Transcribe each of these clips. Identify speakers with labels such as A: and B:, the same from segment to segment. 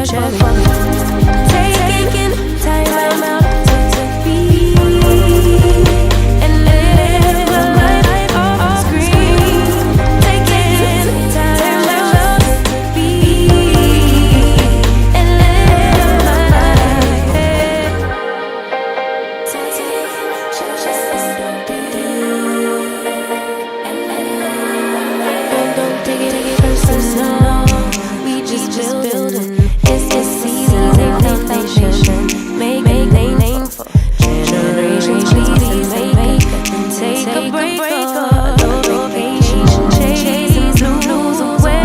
A: check for me. Taking time out to be and live my life off screen. Taking time out to be and live my life. Don't take it personal. We just building. It's seasons and foundation. Make name for generations. Please make it. Take a break or no vacation. Chasing blues away.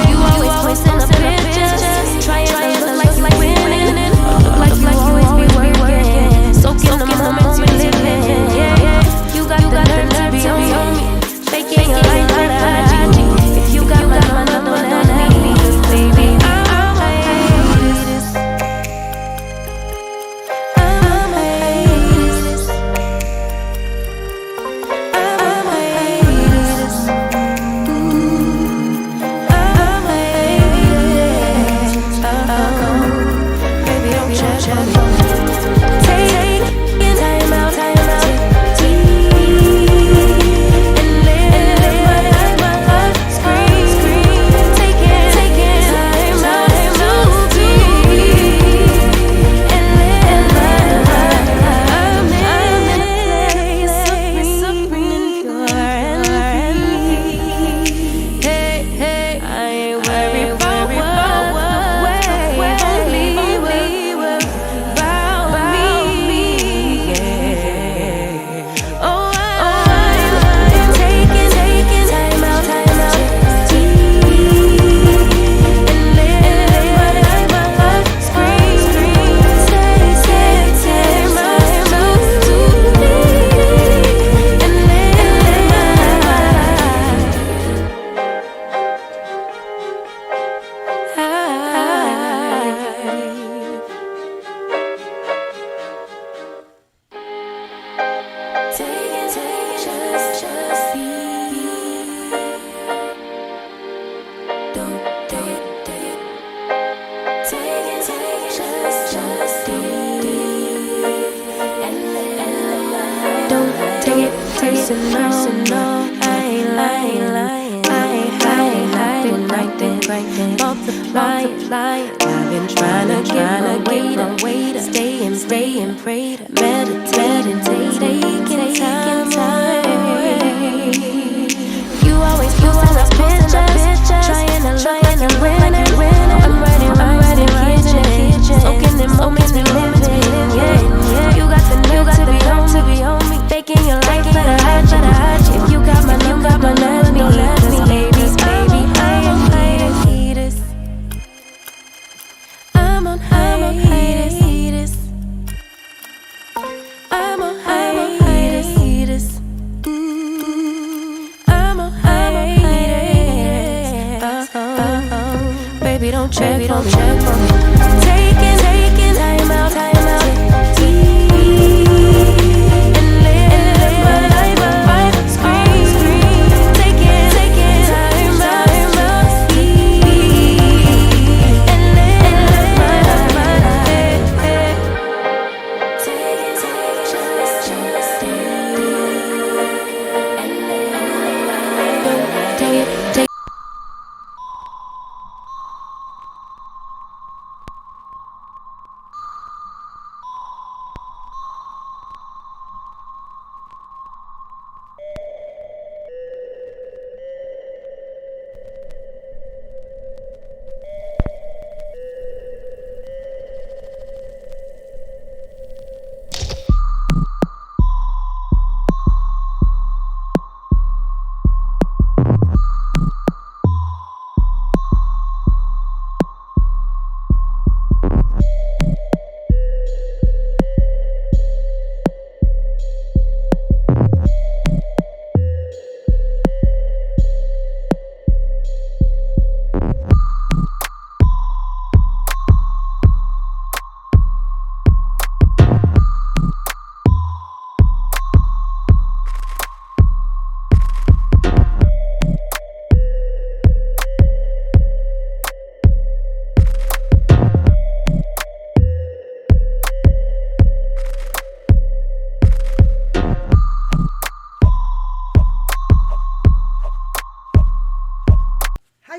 A: You always posting up pictures, trying to look like winning. Look like you always be working. Soaking the moments you living. Yeah, you got the nerve to be on me. Faking your life on IG. If you got my number, don't let me. 'Cause baby, I'm haters. I'm haters. I'm haters. I'm haters. Baby, don't check on me. Taking time out to and live my life off screen. Taking time out to be and live my life. I'm in supreme pure and hey, I ain't worried about what only about me. Yeah. Oh, I'm taking time out to and live my life off screen. Take time out to be and live my life. Just be. Don't take it. Just be. And live. Don't take it personal. I ain't lying. I ain't hiding. Multiply. I've been trying to wait, staying, prayed, meditating, taking time away. You always posting up pictures, trying to look like you're winning. I'm writing kitchen, soaking in moments we living. Yeah, you got the nerve to be on me, faking your life, better hide you. If you got my number, don't let me. 'Cause baby, I am haters. I'm on hiatus. I'm on hiatus. I'm on hiatus. Baby, don't check for me. Taking time out to and live my life off screen. Taking time out to be and live my life. Take it.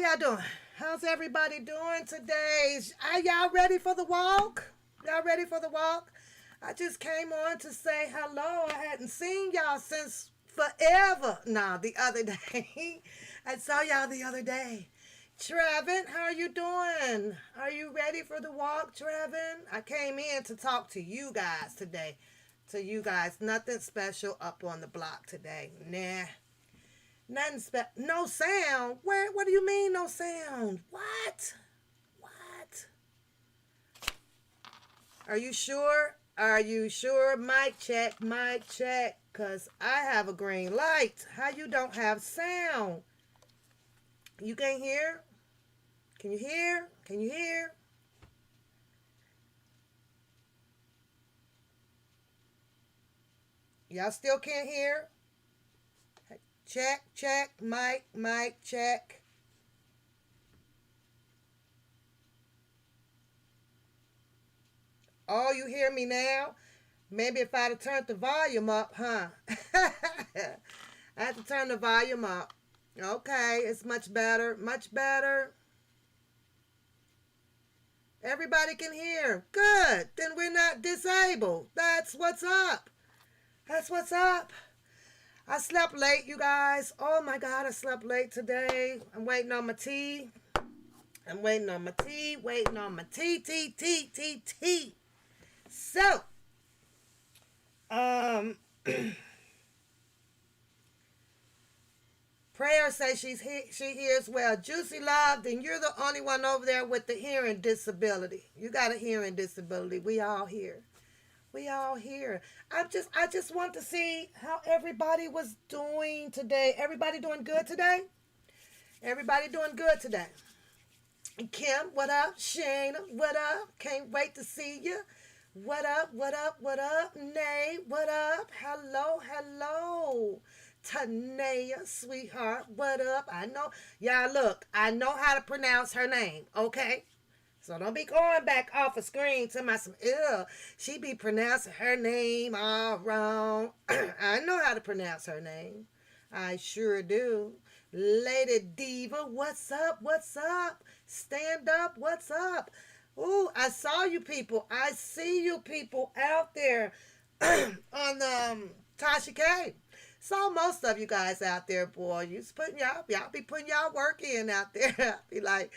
B: y'all doing? How's everybody doing today? Are y'all ready for the walk? Y'all ready for the walk? I just came on to say hello. I hadn't seen y'all since forever. Nah, the other day. I saw y'all the other day. Trevin, how are you doing? Are you ready for the walk, Trevin? I came in to talk to you guys today. To you guys. Nothing special up on the block today. Nah. Nothing special. No sound? Where? What do you mean no sound? What? What? Are you sure? Are you sure? Mic check, mic check. Because I have a green light. How you don't have sound? You can't hear? Can you hear? Can you hear? Y'all still can't hear? Check, check, mic, check. Oh, you hear me now? Maybe if I'd have turned the volume up, huh? I had to turn the volume up. Okay, it's much better, much better. Everybody can hear. Good. Then we're not disabled. That's what's up. That's what's up. I slept late, you guys. Oh my God, I slept late today. I'm waiting on my tea. I'm waiting on my tea, waiting on my tea. So, Prayer says she hears well. Juicy Love, then you're the only one over there with the hearing disability. You got a hearing disability. We all here. We all here. I just want to see how everybody was doing today. Everybody doing good today? Everybody doing good today. Kim, what up? Shayna, what up? Can't wait to see you. What up? What up? What up? Nay, what up? Hello, hello. Tanea, sweetheart, what up? I know. Y'all look, I know how to pronounce her name, okay? So don't be going back off a screen to my some she be pronouncing her name all wrong. I know how to pronounce her name. I sure do. Lady Diva, what's up? What's up? Stand up, what's up? Ooh, I saw you people. I see you people out there on the Tasha K. Saw most of you guys out there, boy. Y'all be putting y'all work in out there. I be like,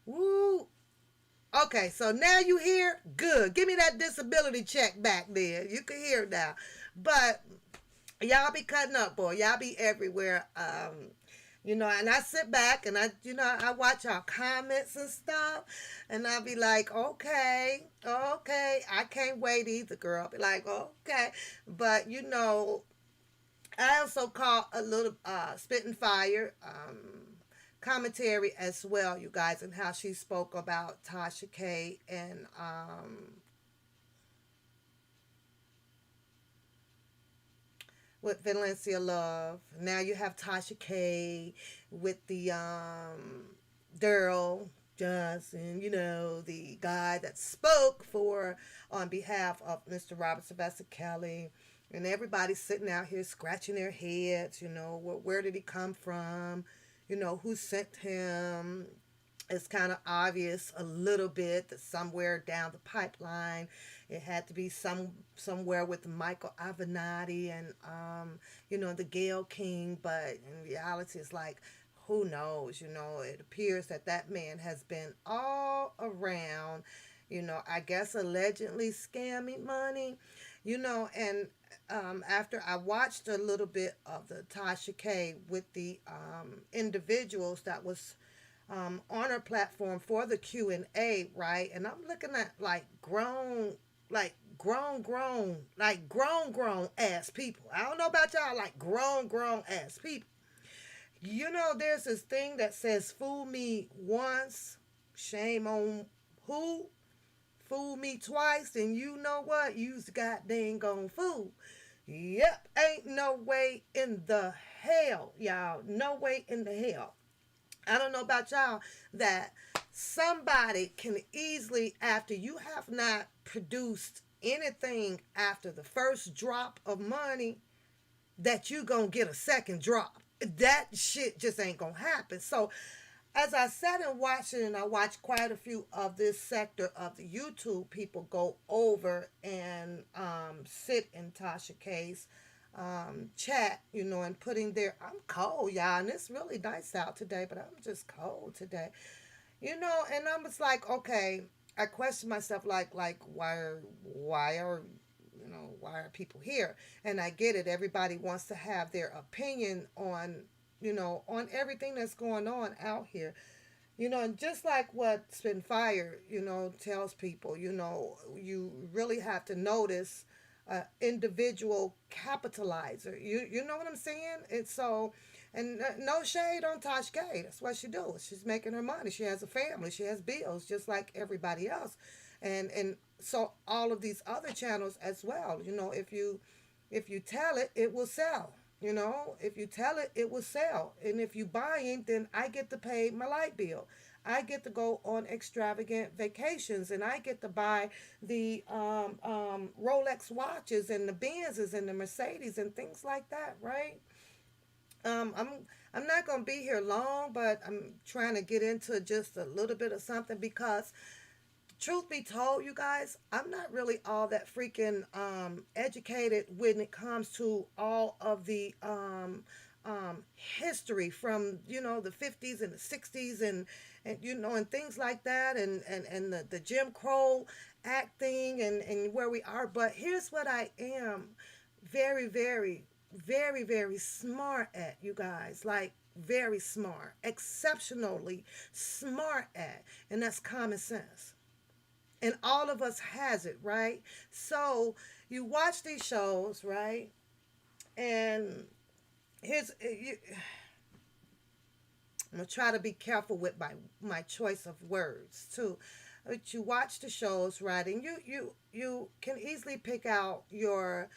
B: woo. Okay, so now you hear? Good. Give me that disability check back there. You can hear now. But y'all be cutting up, boy. Y'all be everywhere. And I sit back and I watch y'all comments and stuff. And I'll be like, okay. I can't wait either, girl. I'll be like, okay. But, I also caught a little Spitting Fire commentary as well, you guys, and how she spoke about Tasha K and with Valencia Love. Now you have Tasha K with the Daryl Johnson, the guy that spoke on behalf of Mr. Robert Sylvester Kelly. And everybody's sitting out here scratching their heads, where did he come from? Who sent him? It's kind of obvious a little bit that somewhere down the pipeline, it had to be somewhere with Michael Avenatti and, the Gayle King. But in reality, it's like, who knows? It appears that man has been all around, I guess allegedly scamming money, and after I watched a little bit of the Tasha K with the individuals that was on her platform for the Q&A, right? And I'm looking at grown ass people. I don't know about y'all, grown ass people. There's this thing that says, fool me once, shame on who? Fool me twice, and you know what? You's goddamn gone fool. Yep, ain't no way in the hell, y'all. No way in the hell. I don't know about y'all that somebody can easily, after you have not produced anything after the first drop of money, that you gonna get a second drop. That shit just ain't gonna happen. So as I sat and watched it, and I watched quite a few of this sector of the YouTube people go over and sit in Tasha K's chat, and putting their, I'm cold, y'all, and it's really nice out today, but I'm just cold today, and I was like, okay, I questioned myself, like, why are people here? And I get it. Everybody wants to have their opinion on everything that's going on out here. And just like what Spin Fire, tells people, you really have to notice individual capitalizer. You know what I'm saying? And so, and no shade on Tosh K. That's what she do. She's making her money. She has a family. She has bills, just like everybody else. And so all of these other channels as well. If you tell it, it will sell. If you tell it, it will sell. And if you buying, then I get to pay my light bill. I get to go on extravagant vacations, and I get to buy the Rolex watches and the Benzes and the Mercedes and things like that, right? I'm not gonna be here long, but I'm trying to get into just a little bit of something because truth be told, you guys, I'm not really all that freaking educated when it comes to all of the history from the 50s and the 60s and things like that and the Jim Crow Act thing and where we are. But here's what I am very, very, very, very smart at, you guys. Like, very smart, exceptionally smart at, and that's common sense. And all of us has it, right? So you watch these shows, right? And I'm gonna try to be careful with my choice of words too. But you watch the shows, right? And you can easily pick out your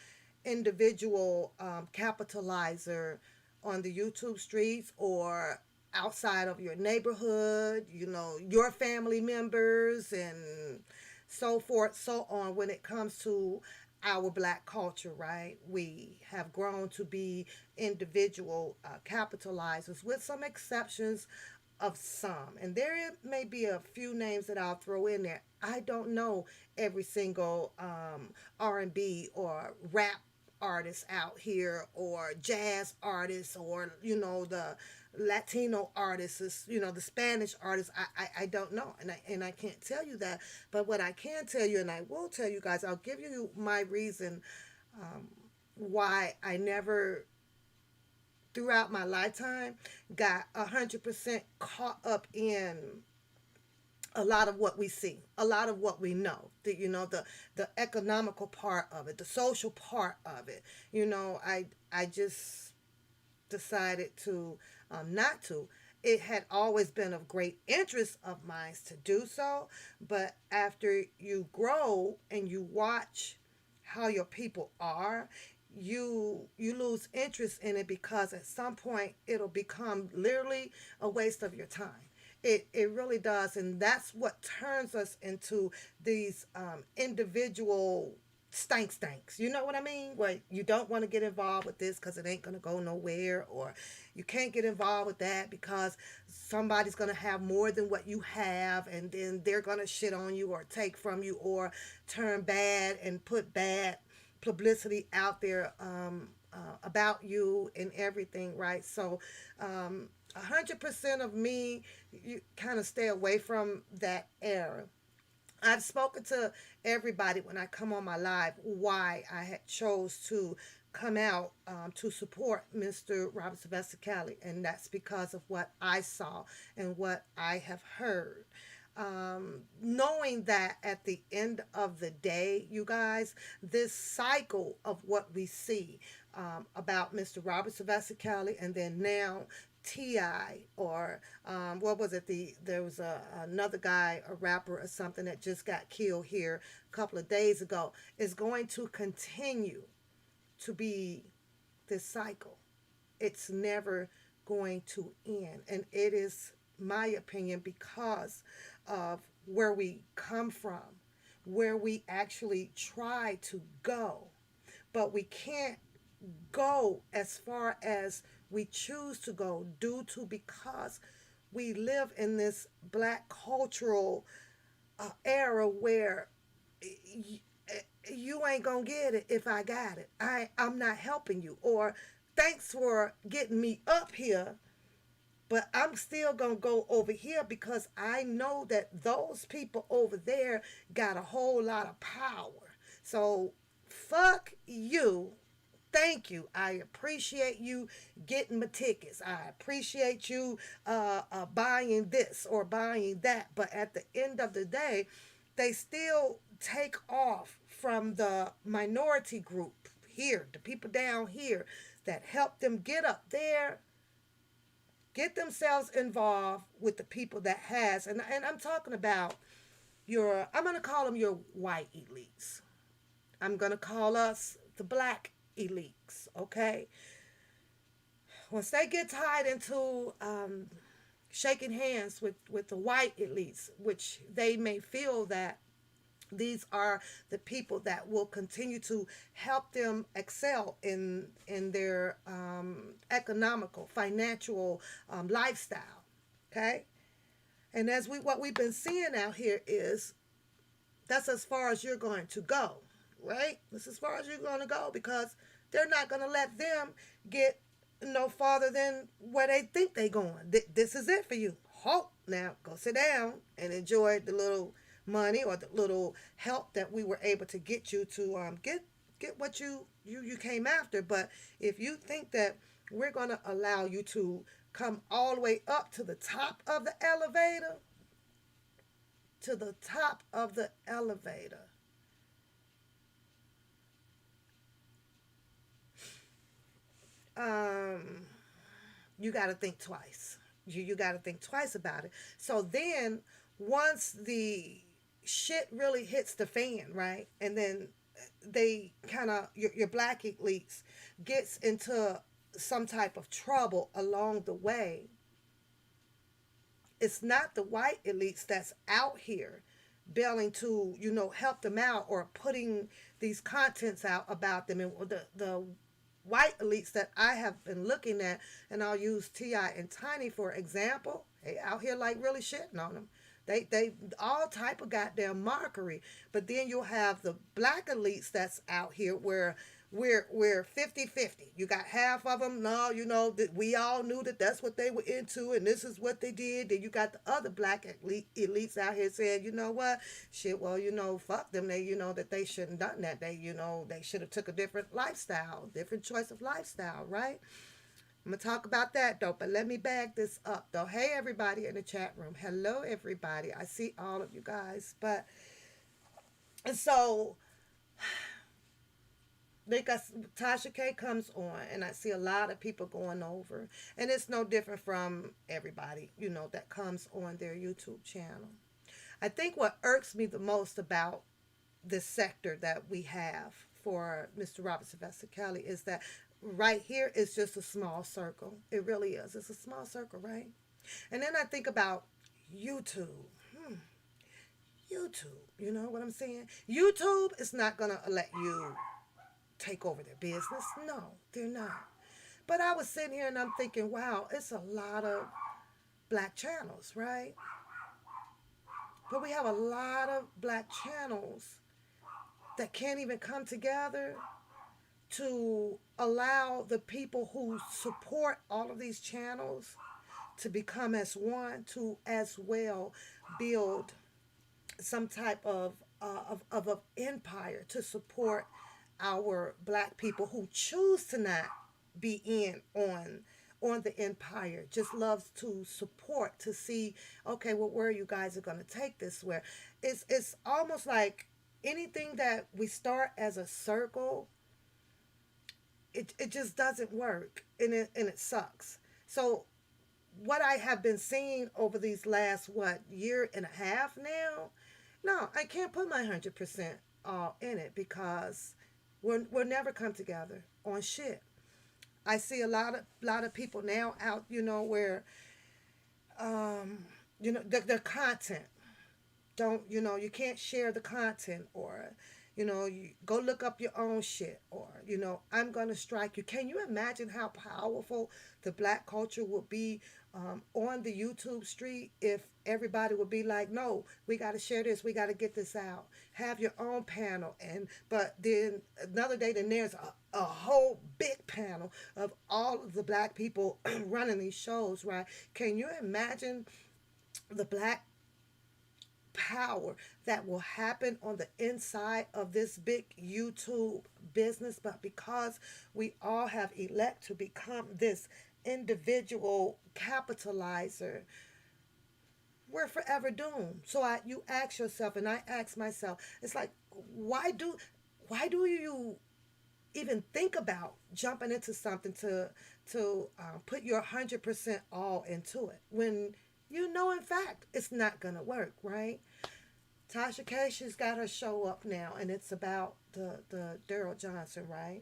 B: individual capitalizer on the YouTube streets or outside of your neighborhood, your family members and so forth, so on when it comes to our black culture, right? We have grown to be individual capitalizers with some exceptions of some. And there may be a few names that I'll throw in there. I don't know every single R&B or rap artists out here or jazz artists or the Latino artists, the Spanish artists. I don't know, and I can't tell you that. But what I can tell you, and I will tell you guys, I'll give you my reason why I never throughout my lifetime got 100% caught up in a lot of what we see, a lot of what we know, the economical part of it, the social part of it. I just decided to not to. It had always been of great interest of mine to do so, but after you grow and you watch how your people are, you lose interest in it because at some point it'll become literally a waste of your time. It really does, and that's what turns us into these individual stanks. You know what I mean? Where you don't want to get involved with this because it ain't gonna go nowhere, or you can't get involved with that because somebody's gonna have more than what you have, and then they're gonna shit on you or take from you or turn bad and put bad publicity out there about you and everything, right? So 100% of me, you kind of stay away from that era. I've spoken to everybody when I come on my live why I had chose to come out to support Mr. Robert Sylvester Kelly, and that's because of what I saw and what I have heard. Knowing that at the end of the day, you guys, this cycle of what we see about Mr. Robert Sylvester Kelly, and then now Ti or what was it? There was another guy, a rapper or something that just got killed here a couple of days ago. Is going to continue to be this cycle. It's never going to end, and it is my opinion because of where we come from, where we actually try to go, but we can't go as far as we choose to go due to because we live in this black cultural era where y- you ain't gonna get it if I got it. I'm not helping you. Or thanks for getting me up here, but I'm still gonna go over here because I know that those people over there got a whole lot of power. So fuck you. Thank you. I appreciate you getting my tickets. I appreciate you buying this or buying that. But at the end of the day, they still take off from the minority group here, the people down here that help them get up there, get themselves involved with the people that has, and I'm talking about I'm going to call them your white elites. I'm going to call us the black elites, okay? Once they get tied into shaking hands with the white elites, which they may feel that these are the people that will continue to help them excel in their economical, financial lifestyle, okay? And as what we've been seeing out here is that's as far as you're going to go, right? That's as far as you're going to go because they're not going to let them get no farther than where they think they're going. This is it for you. Halt now. Go sit down and enjoy the little money or the little help that we were able to get you to get what you came after. But if you think that we're going to allow you to come all the way up to the top of the elevator, to the top of the elevator. Um, you got to think twice. You got to think twice about it. So then, once the shit really hits the fan, right, and then they kind of your black elites gets into some type of trouble along the way, it's not the white elites that's out here bailing to help them out or putting these contents out about them. And the white elites that I have been looking at, and I'll use Ti and Tiny for example, they out here like really shitting on them. They all type of goddamn mockery. But then you'll have the black elites that's out here where we're 50-50. You got half of them, no, that we all knew that that's what they were into and this is what they did. Then you got the other black elites out here saying, you know what, shit, well, fuck them. They, that they shouldn't done that. They, they should have took a different lifestyle, different choice of lifestyle, right? I'm going to talk about that though, but let me bag this up though. Hey, everybody in the chat room. Hello, everybody. I see all of you guys. But, and so, because Tasha K comes on, and I see a lot of people going over, and it's no different from everybody, that comes on their YouTube channel. I think what irks me the most about this sector that we have for Mr. Robert Sylvester Kelly is that right here is just a small circle. It really is. It's a small circle, right? And then I think about YouTube. YouTube, you know what I'm saying? YouTube is not going to let you take over their business. No, they're not. But I was sitting here and I'm thinking, wow, it's a lot of black channels, right? But we have a lot of black channels that can't even come together to allow the people who support all of these channels to become as one, to as well build some type of empire to support our black people who choose to not be in on the empire, just loves to support, to see, okay, well, where you guys are going to take this, where it's almost like anything that we start as a circle, it just doesn't work, and it sucks. So what I have been seeing over these last year and a half now, no, I can't put my 100% all in it because we'll never come together on shit. I see a lot of people now out, where their content don't, you can't share the content, or you go look up your own shit, or I'm gonna strike you. Can you imagine how powerful the black culture would be on the YouTube street if everybody would be like, no, we got to share this, we got to get this out, have your own panel, and but then another day, then there's a whole big panel of all of the black people running these shows, right? Can you imagine the black power that will happen on the inside of this big YouTube business? But because we all have elect to become this individual capitalizer, we're forever doomed. So you ask yourself, and I ask myself, it's like, why do you even think about jumping into something to put your 100% all into it when you know in fact it's not gonna work, right? Tasha K, she's got her show up now, and it's about the Daryl Johnson, right?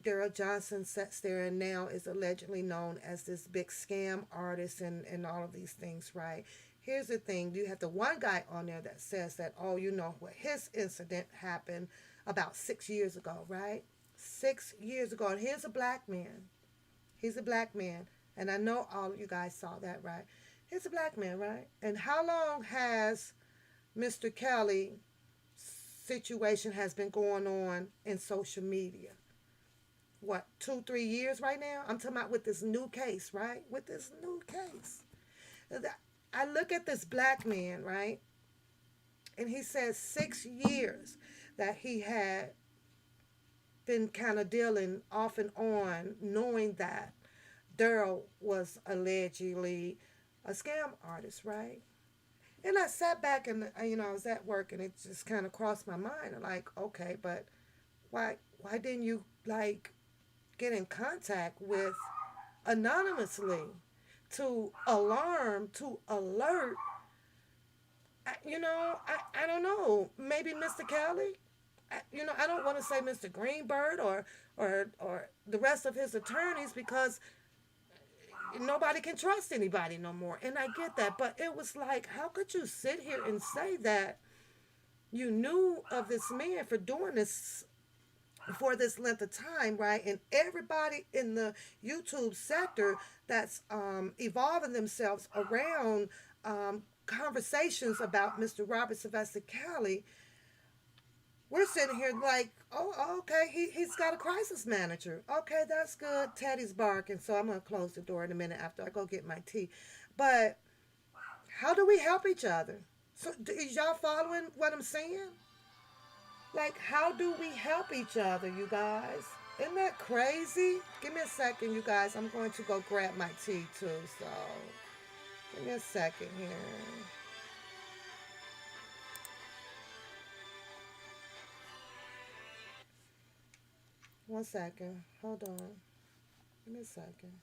B: Daryl Johnson sits there and now is allegedly known as this big scam artist and all of these things, right? Here's the thing. You have the one guy on there that says that, oh, you know what, his incident happened about 6 years ago, right? 6 years ago. And here's a black man. He's a black man. And I know all of you guys saw that, right? He's a black man, right? And how long has Mr. Kelly situation has been going on in social media? What, 2-3 years right now? I'm talking about with this new case, right? With this new case. I look at this black man, right? And he says 6 years that he had been kind of dealing off and on, knowing that Daryl was allegedly a scam artist, right? And I sat back and, I was at work, and it just kind of crossed my mind. Like, okay, but why didn't you, like, get in contact with anonymously to alert? I don't know. Maybe Mr. Kelly. I don't want to say Mr. Greenberg or the rest of his attorneys, because nobody can trust anybody no more. And I get that. But it was like, how could you sit here and say that you knew of this man for doing this for this length of time, right? And everybody in the YouTube sector that's evolving themselves around conversations about Mr. Robert Sylvester Kelly, we're sitting here like, oh, okay, he's got a crisis manager. Okay, that's good. Teddy's barking, so I'm going to close the door in a minute after I go get my tea. But how do we help each other? So is y'all following what I'm saying? Like, how do we help each other, you guys? Isn't that crazy? Give me a second, you guys. I'm going to go grab my tea, too. So, give me a second here. One second. Hold on. Give me a second.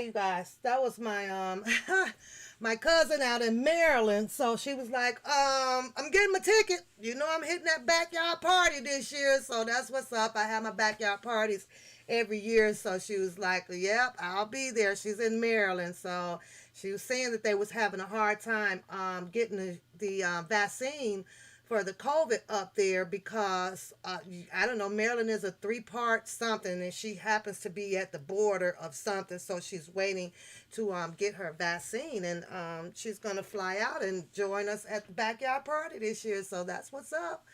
B: you guys. That was my my cousin out in Maryland. So she was like, I'm getting my ticket. You know, I'm hitting that backyard party this year. So that's what's up. I have my backyard parties every year. So she was like, yep, I'll be there. She's in Maryland. So she was saying that they was having a hard time getting the vaccine for the COVID up there because I don't know, Maryland is a three-part something, and she happens to be at the border of something, so she's waiting to get her vaccine, and she's gonna fly out and join us at the backyard party this year. So that's what's up.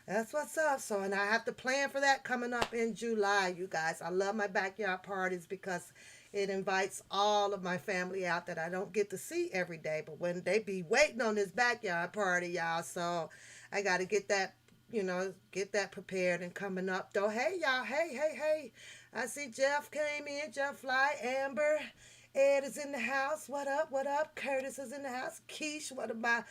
B: That's what's up. So, and I have to plan for that coming up in July, you guys. I love my backyard parties because it invites all of my family out that I don't get to see every day. But when they be waiting on this backyard party, y'all, so I got to get that, get that prepared and coming up. Though, hey, y'all, hey. I see Jeff came in, Jeff Fly, Amber, Ed is in the house. What up, what up? Curtis is in the house. Keish, one of my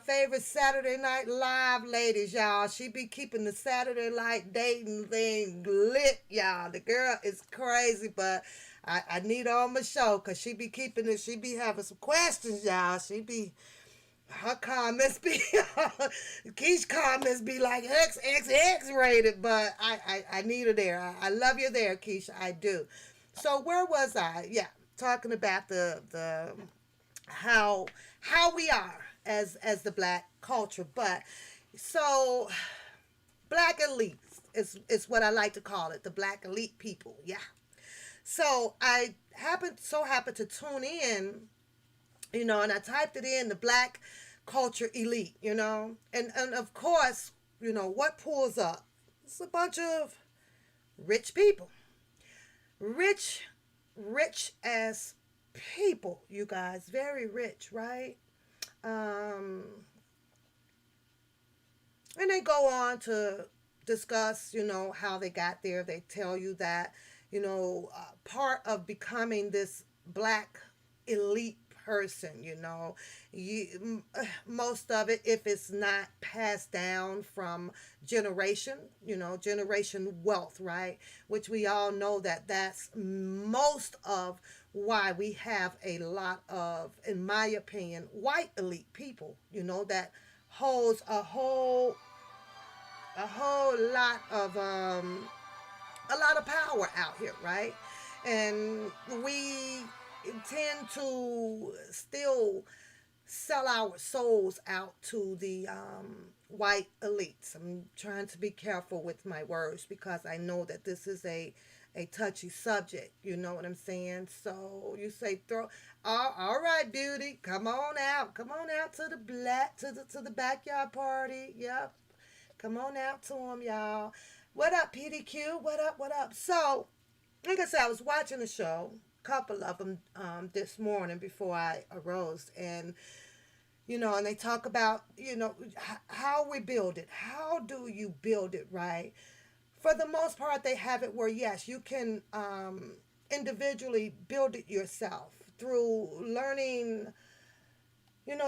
B: favorite Saturday Night Live ladies, y'all. She be keeping the Saturday night dating thing lit, y'all. The girl is crazy, but I need her on my show because she be keeping it. She be having some questions, y'all. Her comments be, Keish comments be like XXX rated, but I need her there. I love you there, Keish. I do. So where was I? Yeah, talking about the how we are as the black culture. But so black elites is what I like to call it, the black elite people. Yeah. So I happened to tune in, and I typed it in, the black culture elite, and of course, what pulls up? It's a bunch of rich people, rich as people, you guys, very rich, right? And they go on to discuss, how they got there. They tell you that, part of becoming this black elite person, most of it, if it's not passed down from generation wealth, right? Which we all know that that's most of why we have a lot of, in my opinion, white elite people, that holds a lot of power out here, right? And we tend to still sell our souls out to the white elites. I'm trying to be careful with my words because I know that this is a touchy subject. You know what I'm saying? So you say all right, beauty, come on out to the backyard party. Yep, come on out to them, y'all. What up, PDQ? What up? So, like I said, I was watching the show, a couple of them this morning before I arose, and and they talk about how we build it. How do you build it, right? For the most part, they have it where yes, you can individually build it yourself through learning,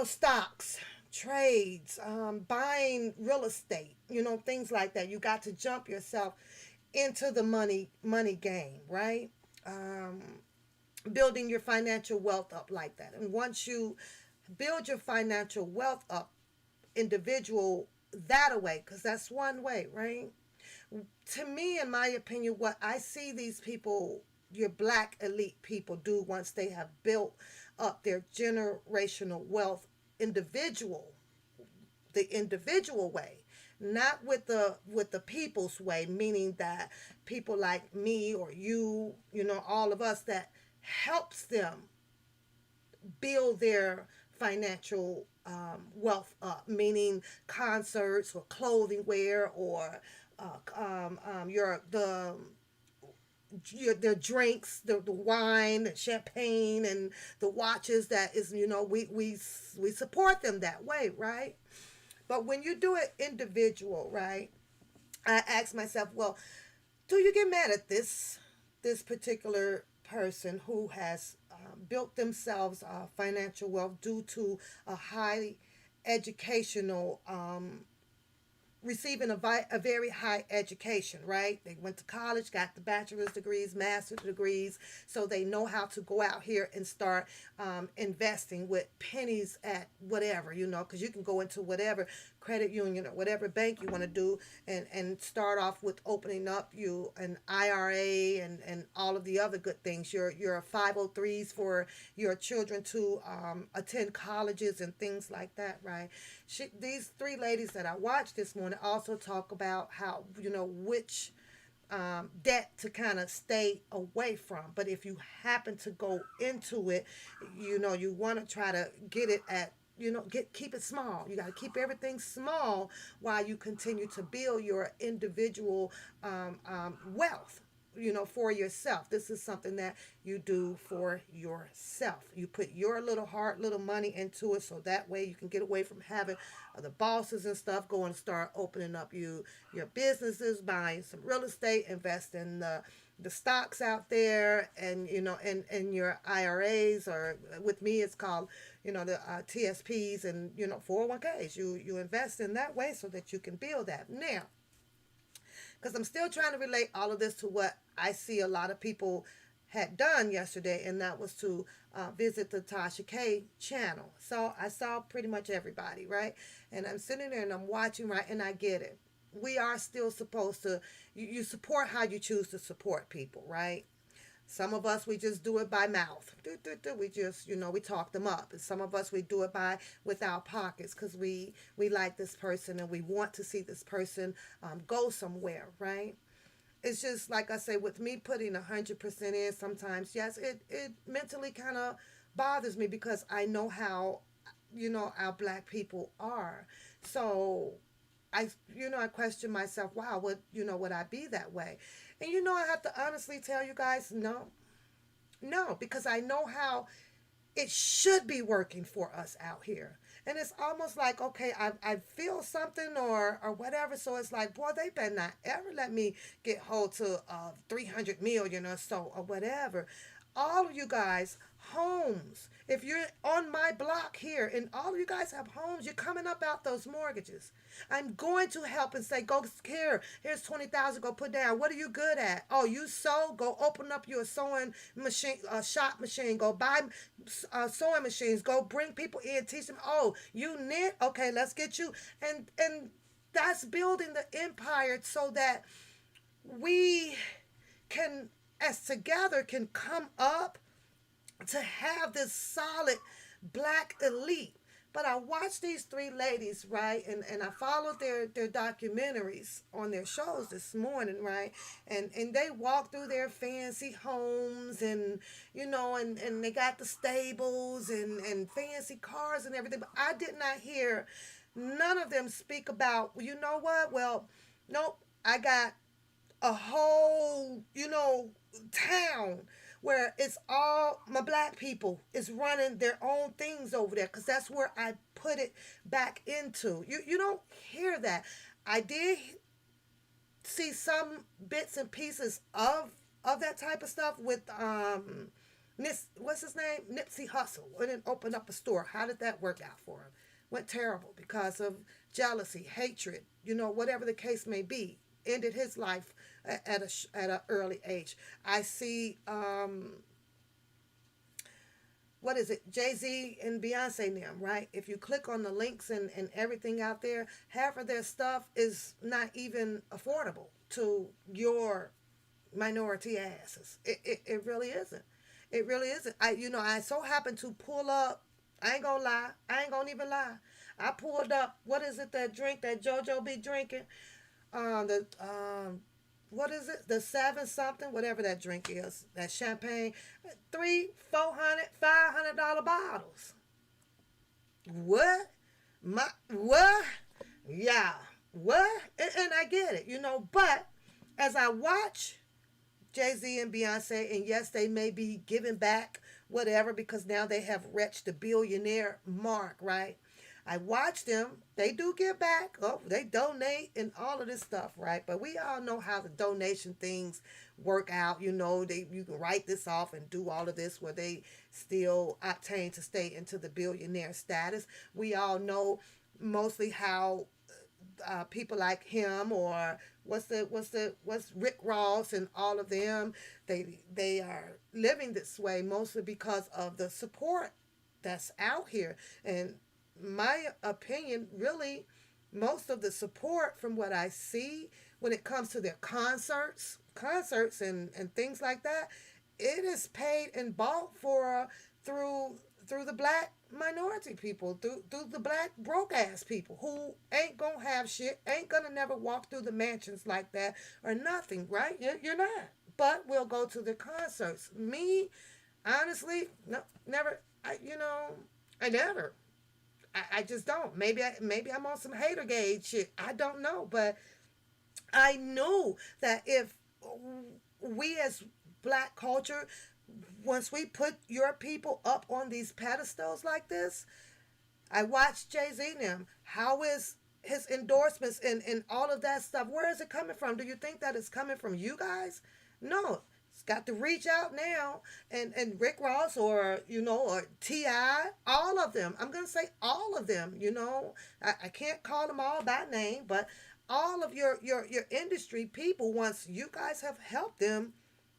B: stocks, trades, buying real estate, things like that. You got to jump yourself into the money game, right? Building your financial wealth up like that. And once you build your financial wealth up, individual that way, because that's one way, right? To me, in my opinion, what I see these people, your black elite people, do once they have built up their generational wealth, the individual way, not with the people's way, meaning that people like me or you, all of us, that helps them build their financial wealth up, meaning concerts or clothing wear or the drinks, the wine, the champagne, and the watches. That is, we support them that way, right? But when you do it individual, right? I ask myself, well, do you get mad at this particular person who has built themselves financial wealth due to a high educational receiving a very high education, right? They went to college, got the bachelor's degrees, master's degrees, so they know how to go out here and start investing with pennies at whatever, because you can go into whatever credit union or whatever bank you want to do, and start off with opening up you an IRA and all of the other good things, your 503s for your children to attend colleges and things like that, right? These three ladies that I watched this morning also talk about how, which debt to kind of stay away from. But if you happen to go into it, you want to try to get it at, keep it small. You got to keep everything small while you continue to build your individual wealth, for yourself. This is something that you do for yourself. You put your little heart, little money into it, so that way you can get away from having the bosses and stuff go and start opening up your businesses, buying some real estate, invest in the stocks out there, and and your IRAs, or with me it's called the TSPs, and 401ks. You invest in that way so that you can build that. Now, because I'm still trying to relate all of this to what I see a lot of people had done yesterday, and that was to visit the Tasha K channel. So I saw pretty much everybody, right? And I'm sitting there and I'm watching, right? And I get it. We are still supposed to, you support how you choose to support people, right? Some of us, we just do it by mouth. We just, we talk them up. And some of us, we do it with our pockets, because we like this person and we want to see this person go somewhere, right? It's just like I say, with me putting 100% in, sometimes, yes, it mentally kind of bothers me, because I know how, our black people are. So I question myself, wow, would I be that way? And I have to honestly tell you guys, no, because I know how it should be working for us out here. And it's almost like, okay, I feel something or whatever. So it's like, boy, they better not ever let me get hold to 300 million or so or whatever. All of you guys, homes. If you're on my block here and all of you guys have homes, you're coming up out those mortgages. I'm going to help and say, go here. Here's 20,000. Go put down. What are you good at? Oh, you sew? Go open up your sewing machine, shop machine. Go buy sewing machines. Go bring people in, teach them. Oh, you knit? Okay, let's get you. And that's building the empire so that we can, as together, can come up to have this solid black elite. But I watched these three ladies, right, and I followed their documentaries on their shows this morning, right, and they walked through their fancy homes, and and they got the stables and fancy cars and everything. But I did not hear none of them speak about, well, you know what, well, nope, I got a whole, town where it's all my black people is running their own things over there, because that's where I put it back into. You don't hear that. I did see some bits and pieces of that type of stuff with what's his name, Nipsey Hussle, and then opened up a store. How did that work out for him? Went terrible because of jealousy, hatred, whatever the case may be. Ended his life at an early age. I see what is it, Jay-Z and Beyonce and them, right? If you click on the links and everything out there, half of their stuff is not even affordable to your minority asses. It really isn't. It really isn't. I so happen to pull up, I ain't gonna lie, I ain't gonna even lie. I pulled up, what is it, that drink that JoJo be drinking? The what is it? The 7 something, whatever that drink is, that champagne, $300, $400, $500 bottles. What? What? Yeah. What? And I get it, But as I watch Jay-Z and Beyonce, and yes, they may be giving back whatever, because now they have reached the billionaire mark, right? I watch them. They do give back. Oh, they donate and all of this stuff, right? But we all know how the donation things work out. You can write this off and do all of this where they still obtain to stay into the billionaire status. We all know mostly how people like him, or what's Rick Ross and all of them. They are living this way mostly because of the support that's out here. And my opinion, really, most of the support from what I see when it comes to their concerts and things like that, it is paid and bought for through through the black minority people, through the black broke ass people who ain't gonna have shit, ain't gonna never walk through the mansions like that or nothing, right? You're not. But we'll go to the concerts. Me, honestly, no, never. I never. I just don't. Maybe I'm on some hater gauge shit. I don't know, but I knew that if we as black culture, once we put your people up on these pedestals like this, I watched Jay-Z and them. How is his endorsements and all of that stuff? Where is it coming from? Do you think that it's coming from you guys? No. It's got to reach out now, and Rick Ross, or or T.I., all of them. I'm gonna say all of them. I can't call them all by name, but all of your industry people, once you guys have helped them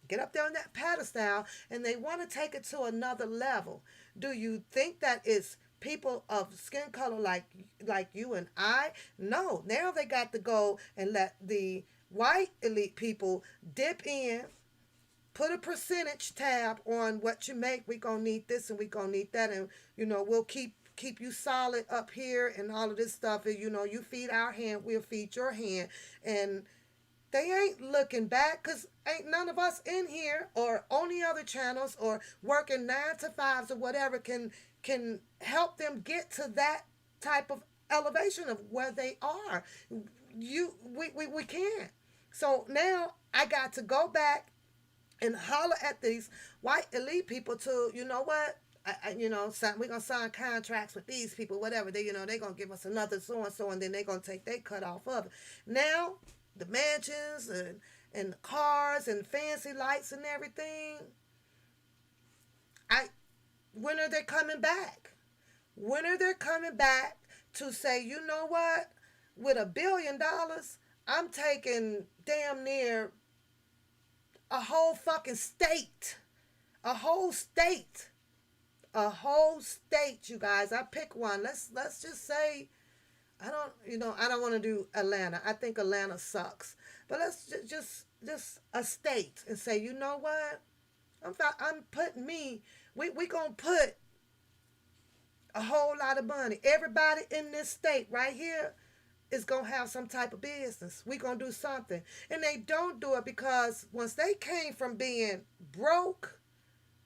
B: get up there on that pedestal and they want to take it to another level, do you think that it's people of skin color like you and I? No. Now they got to go and let the white elite people dip in, put a percentage tab on what you make. We gonna need this and we gonna need that, and we'll keep you solid up here and all of this stuff. And you feed our hand, we'll feed your hand. And they ain't looking back, because ain't none of us in here or on the other channels or working 9 to 5s or whatever can help them get to that type of elevation of where they are. We can't. So now I got to go back and holler at these white elite people to, what? We're gonna sign contracts with these people, whatever. They gonna give us another so and so, and then they gonna take their cut off of it. Now, the mansions and the cars and fancy lights and everything. When are they coming back? When are they coming back to say, you know what? With $1 billion, I'm taking damn near a whole fucking state. A whole state. A whole state, you guys. I pick one. Let's just say, I don't want to do Atlanta. I think Atlanta sucks. But let's just a state and say, you know what? I'm putting we gonna put a whole lot of money. Everybody in this state right here is going to have some type of business. We going to do something. And they don't do it because once they came from being broke,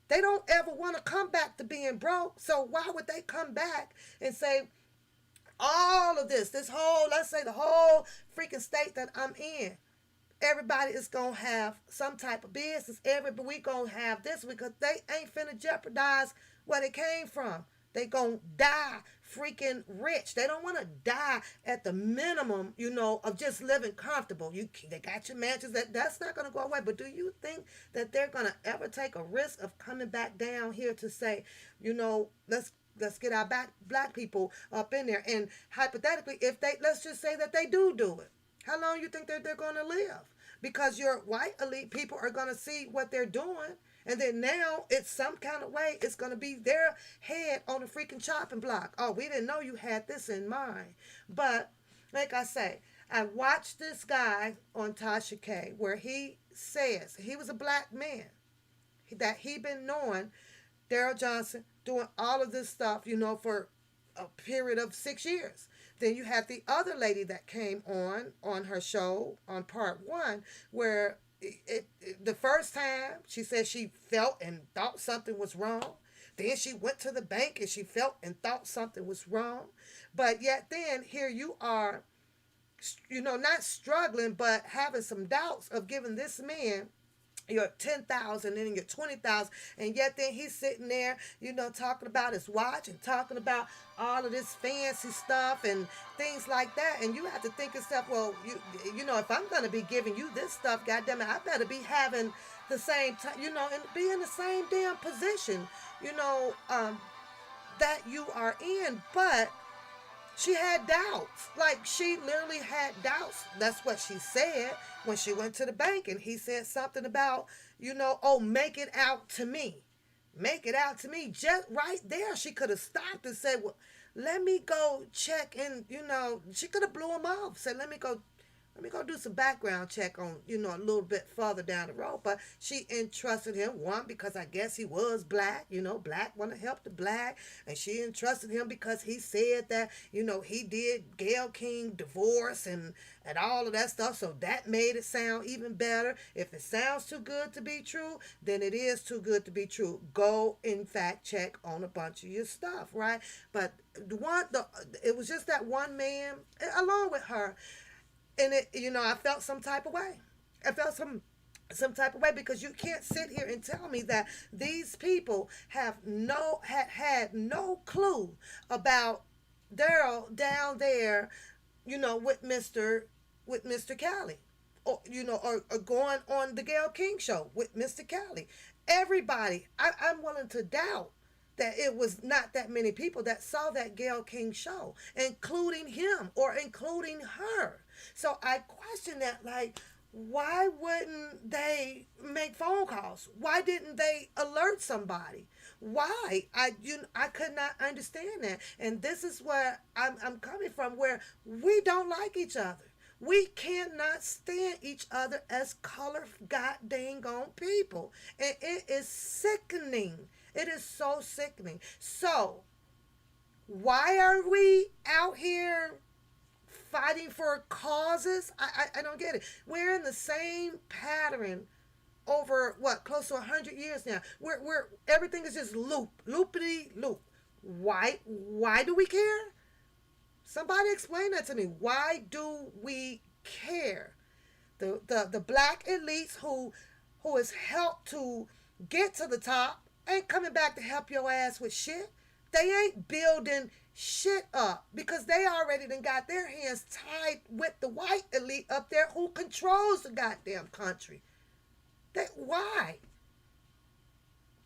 B: they don't ever want to come back to being broke. So why would they come back and say, all of this whole, let's say the whole freaking state that I'm in, everybody is going to have some type of business. We going to have this, because they ain't finna jeopardize where they came from. They gonna die freaking rich. They don't want to die at the minimum, of just living comfortable. They got your mansions. That's not gonna go away. But do you think that they're gonna ever take a risk of coming back down here to say, let's get our black people up in there? And hypothetically, let's just say that they do it. How long you think that they're gonna live? Because your white elite people are gonna see what they're doing. And then now it's some kind of way it's going to be their head on the freaking chopping block. Oh, we didn't know you had this in mind. But like I say, I watched this guy on Tasha K where he says he was a black man, that he been knowing Daryl Johnson doing all of this stuff, for a period of 6 years. Then you had the other lady that came on her show on part 1 where the first time she said she felt and thought something was wrong. Then she went to the bank and she felt and thought something was wrong. But yet then here you are, not struggling, but having some doubts of giving this man your 10,000 and your 20,000, and yet then he's sitting there, talking about his watch and talking about all of this fancy stuff and things like that. And you have to think yourself, well, if I'm gonna be giving you this stuff, goddamn it, I better be having the same time, and be in the same damn position, that you are in. But She had doubts. Like, she literally had doubts. That's what she said when she went to the bank. And he said something about, oh, make it out to me. Make it out to me. Just right there, she could have stopped and said, well, let me go check. And, she could have blew him off. Said, let me go do some background check on, a little bit further down the road. But she entrusted him, one, because I guess he was black, black want to help the black. And she entrusted him because he said that, he did Gayle King divorce and all of that stuff. So that made it sound even better. If it sounds too good to be true, then it is too good to be true. Go, in fact, check on a bunch of your stuff, right? But it was just that one man, along with her. And I felt some type of way. I felt some type of way, because you can't sit here and tell me that these people had no clue about Daryl down there, with Mr. Cali, or going on the Gayle King show with Mr. Cali. Everybody, I'm willing to doubt that it was not that many people that saw that Gayle King show, including him or including her. So I question that, like, why wouldn't they make phone calls? Why didn't they alert somebody? Why? I could not understand that. And this is where I'm coming from, where we don't like each other. We cannot stand each other as color goddamn gone people. And it is sickening. It is so sickening. So, why are we out here fighting for causes? I don't get it. We're in the same pattern over, close to 100 years now. We're everything is just loopity loop. Why do we care? Somebody explain that to me. Why do we care? The black elites who has helped to get to the top ain't coming back to help your ass with shit. They ain't building shit up, because they already done got their hands tied with the white elite up there who controls the goddamn country. Why?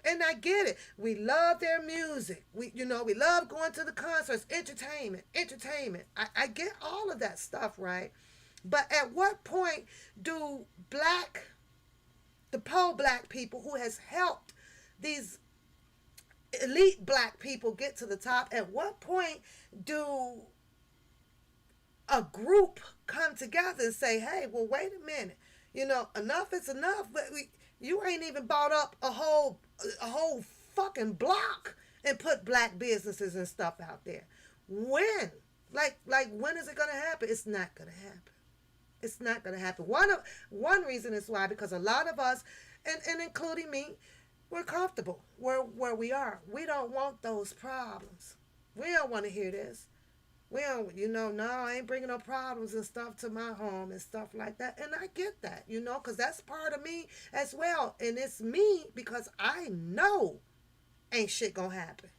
B: And I get it. We love their music. We love going to the concerts. Entertainment. I get all of that stuff, right? But at what point do the pro-black people who has helped these elite black people get to the top, at what point do a group come together and say, hey, well, wait a minute, enough is enough, but you ain't even bought up a whole fucking block and put black businesses and stuff out there. When? Like when is it gonna happen? It's not gonna happen. It's not gonna happen. One reason is why, because a lot of us, and including me, we're comfortable where we are. We don't want those problems. We don't want to hear this. We don't, no, I ain't bringing no problems and stuff to my home and stuff like that. And I get that, because that's part of me as well. And it's me because I know ain't shit gonna happen.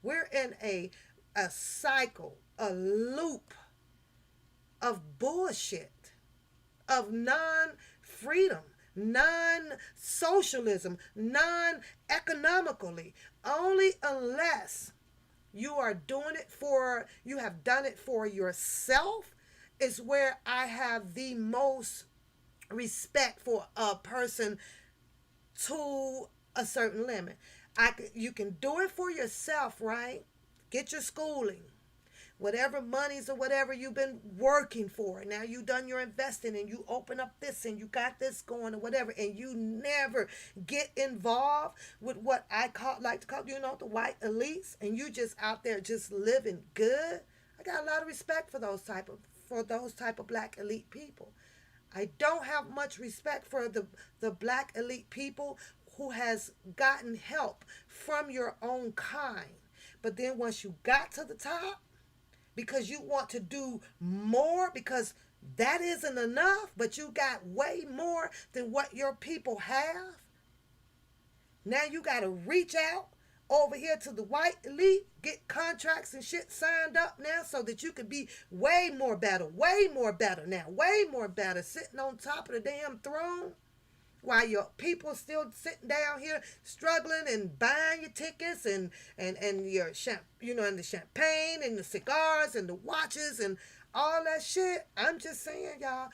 B: We're in a cycle, a loop of bullshit, of non-freedom, non-socialism, non-economically, only unless you have done it for yourself, is where I have the most respect for a person to a certain limit. You can do it for yourself, right? Get your schooling, whatever monies or whatever you've been working for. Now you done your investing and you open up this and you got this going or whatever, and you never get involved with what I like to call, the white elites, and you just out there just living good. I got a lot of respect for those type of black elite people. I don't have much respect for the black elite people who has gotten help from your own kind. But then once you got to the top, because you want to do more, because that isn't enough, but you got way more than what your people have. Now you got to reach out over here to the white elite, get contracts and shit signed up now so that you can be way more better now, way more better, sitting on top of the damn throne. while your people still sitting down here struggling and buying your tickets and your and the champagne and the cigars and the watches and all that shit. I'm just saying, y'all.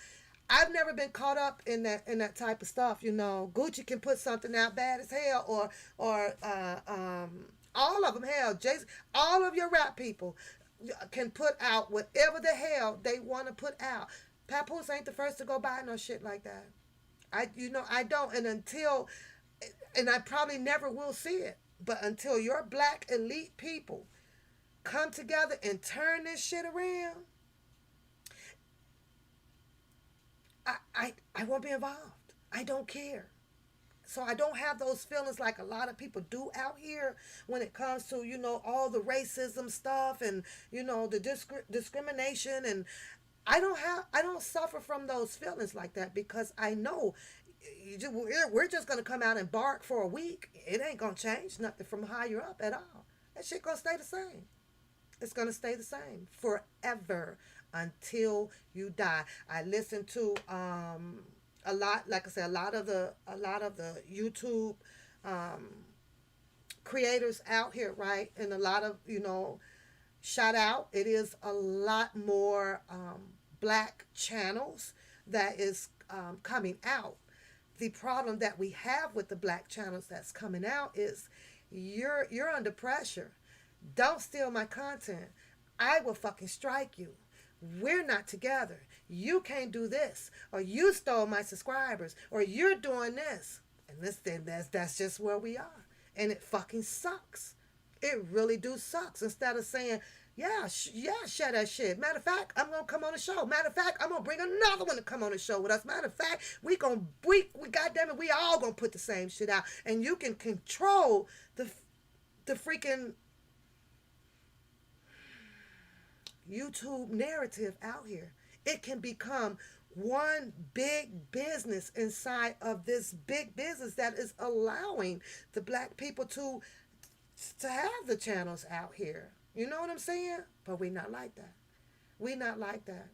B: I've never been caught up in that type of stuff. Gucci can put something out bad as hell, or all of them, hell, Jason, all of your rap people can put out whatever the hell they want to put out. Papoose ain't the first to go buy no shit like that. I don't, and I probably never will see it. But until your black elite people come together and turn this shit around, I won't be involved. I don't care. So I don't have those feelings like a lot of people do out here when it comes to, all the racism stuff and, the discrimination. And I don't suffer from those feelings like that, because I know we're just going to come out and bark for a week. It ain't going to change nothing from how you're up at all. That shit going to stay the same. It's going to stay the same forever until you die. I listen to a lot, like I said, a lot of the YouTube creators out here, right? And a lot of, shout out. It is a lot more black channels that is coming out. The problem that we have with the black channels that's coming out is you're under pressure. Don't steal my content. I will fucking strike you. We're not together. You can't do this, or you stole my subscribers, or you're doing this. And that's just where we are. And it fucking sucks. It really do sucks. Instead of saying, yeah, share that shit. Matter of fact, I'm gonna come on the show. Matter of fact, I'm gonna bring another one to come on the show with us. Matter of fact, we goddamn it, we all gonna put the same shit out, and you can control the freaking YouTube narrative out here. It can become one big business inside of this big business that is allowing the black people to have the channels out here. You know what I'm saying? But we not like that. We not like that.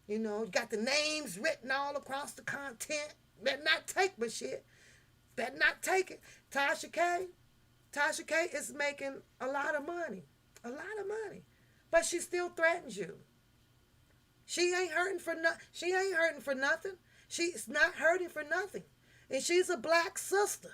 B: You got the names written all across the content. Better not take my shit. Better not take it. Tasha K is making a lot of money. A lot of money. But she still threatens you. She ain't hurting for nothing. She's not hurting for nothing. And she's a black sister.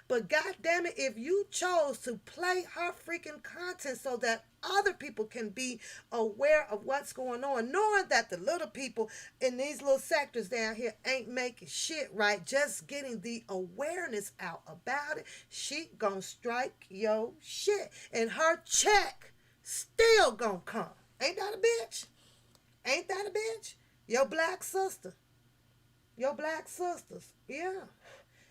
B: But God damn it, if you chose to play her freaking content so that other people can be aware of what's going on, knowing that the little people in these little sectors down here ain't making shit right, just getting the awareness out about it, she gonna strike your shit. And her check still gonna come. Ain't that a bitch? Ain't that a bitch? Your black sister. Your black sisters. Yeah.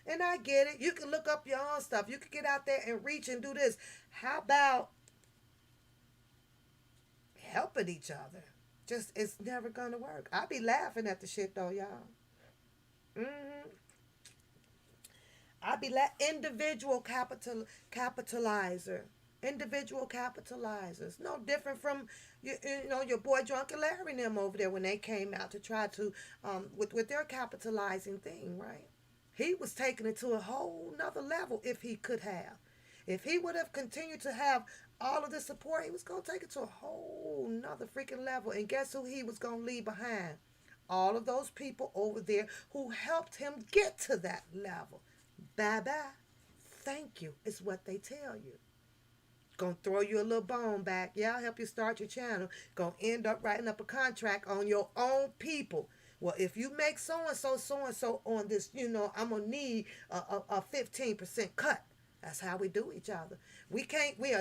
B: And I get it. You can look up your own stuff. You can get out there and reach and do this. How about helping each other? Just, it's never going to work. I be laughing at the shit, though, y'all. I be individual capitalizer. Individual capitalizers. No different from, your boy Drunken Larry and them over there when they came out to try to, with their capitalizing thing, right? He was taking it to a whole nother level if he could have. If he would have continued to have all of the support, he was going to take it to a whole nother freaking level. And guess who he was going to leave behind? All of those people over there who helped him get to that level. Bye-bye. Thank you is what they tell you. Gonna throw you a little bone back. Yeah, I'll help you start your channel. Gonna end up writing up a contract on your own people. Well, if you make so-and-so on this, I'm going to need a 15% cut. That's how we do each other. We'll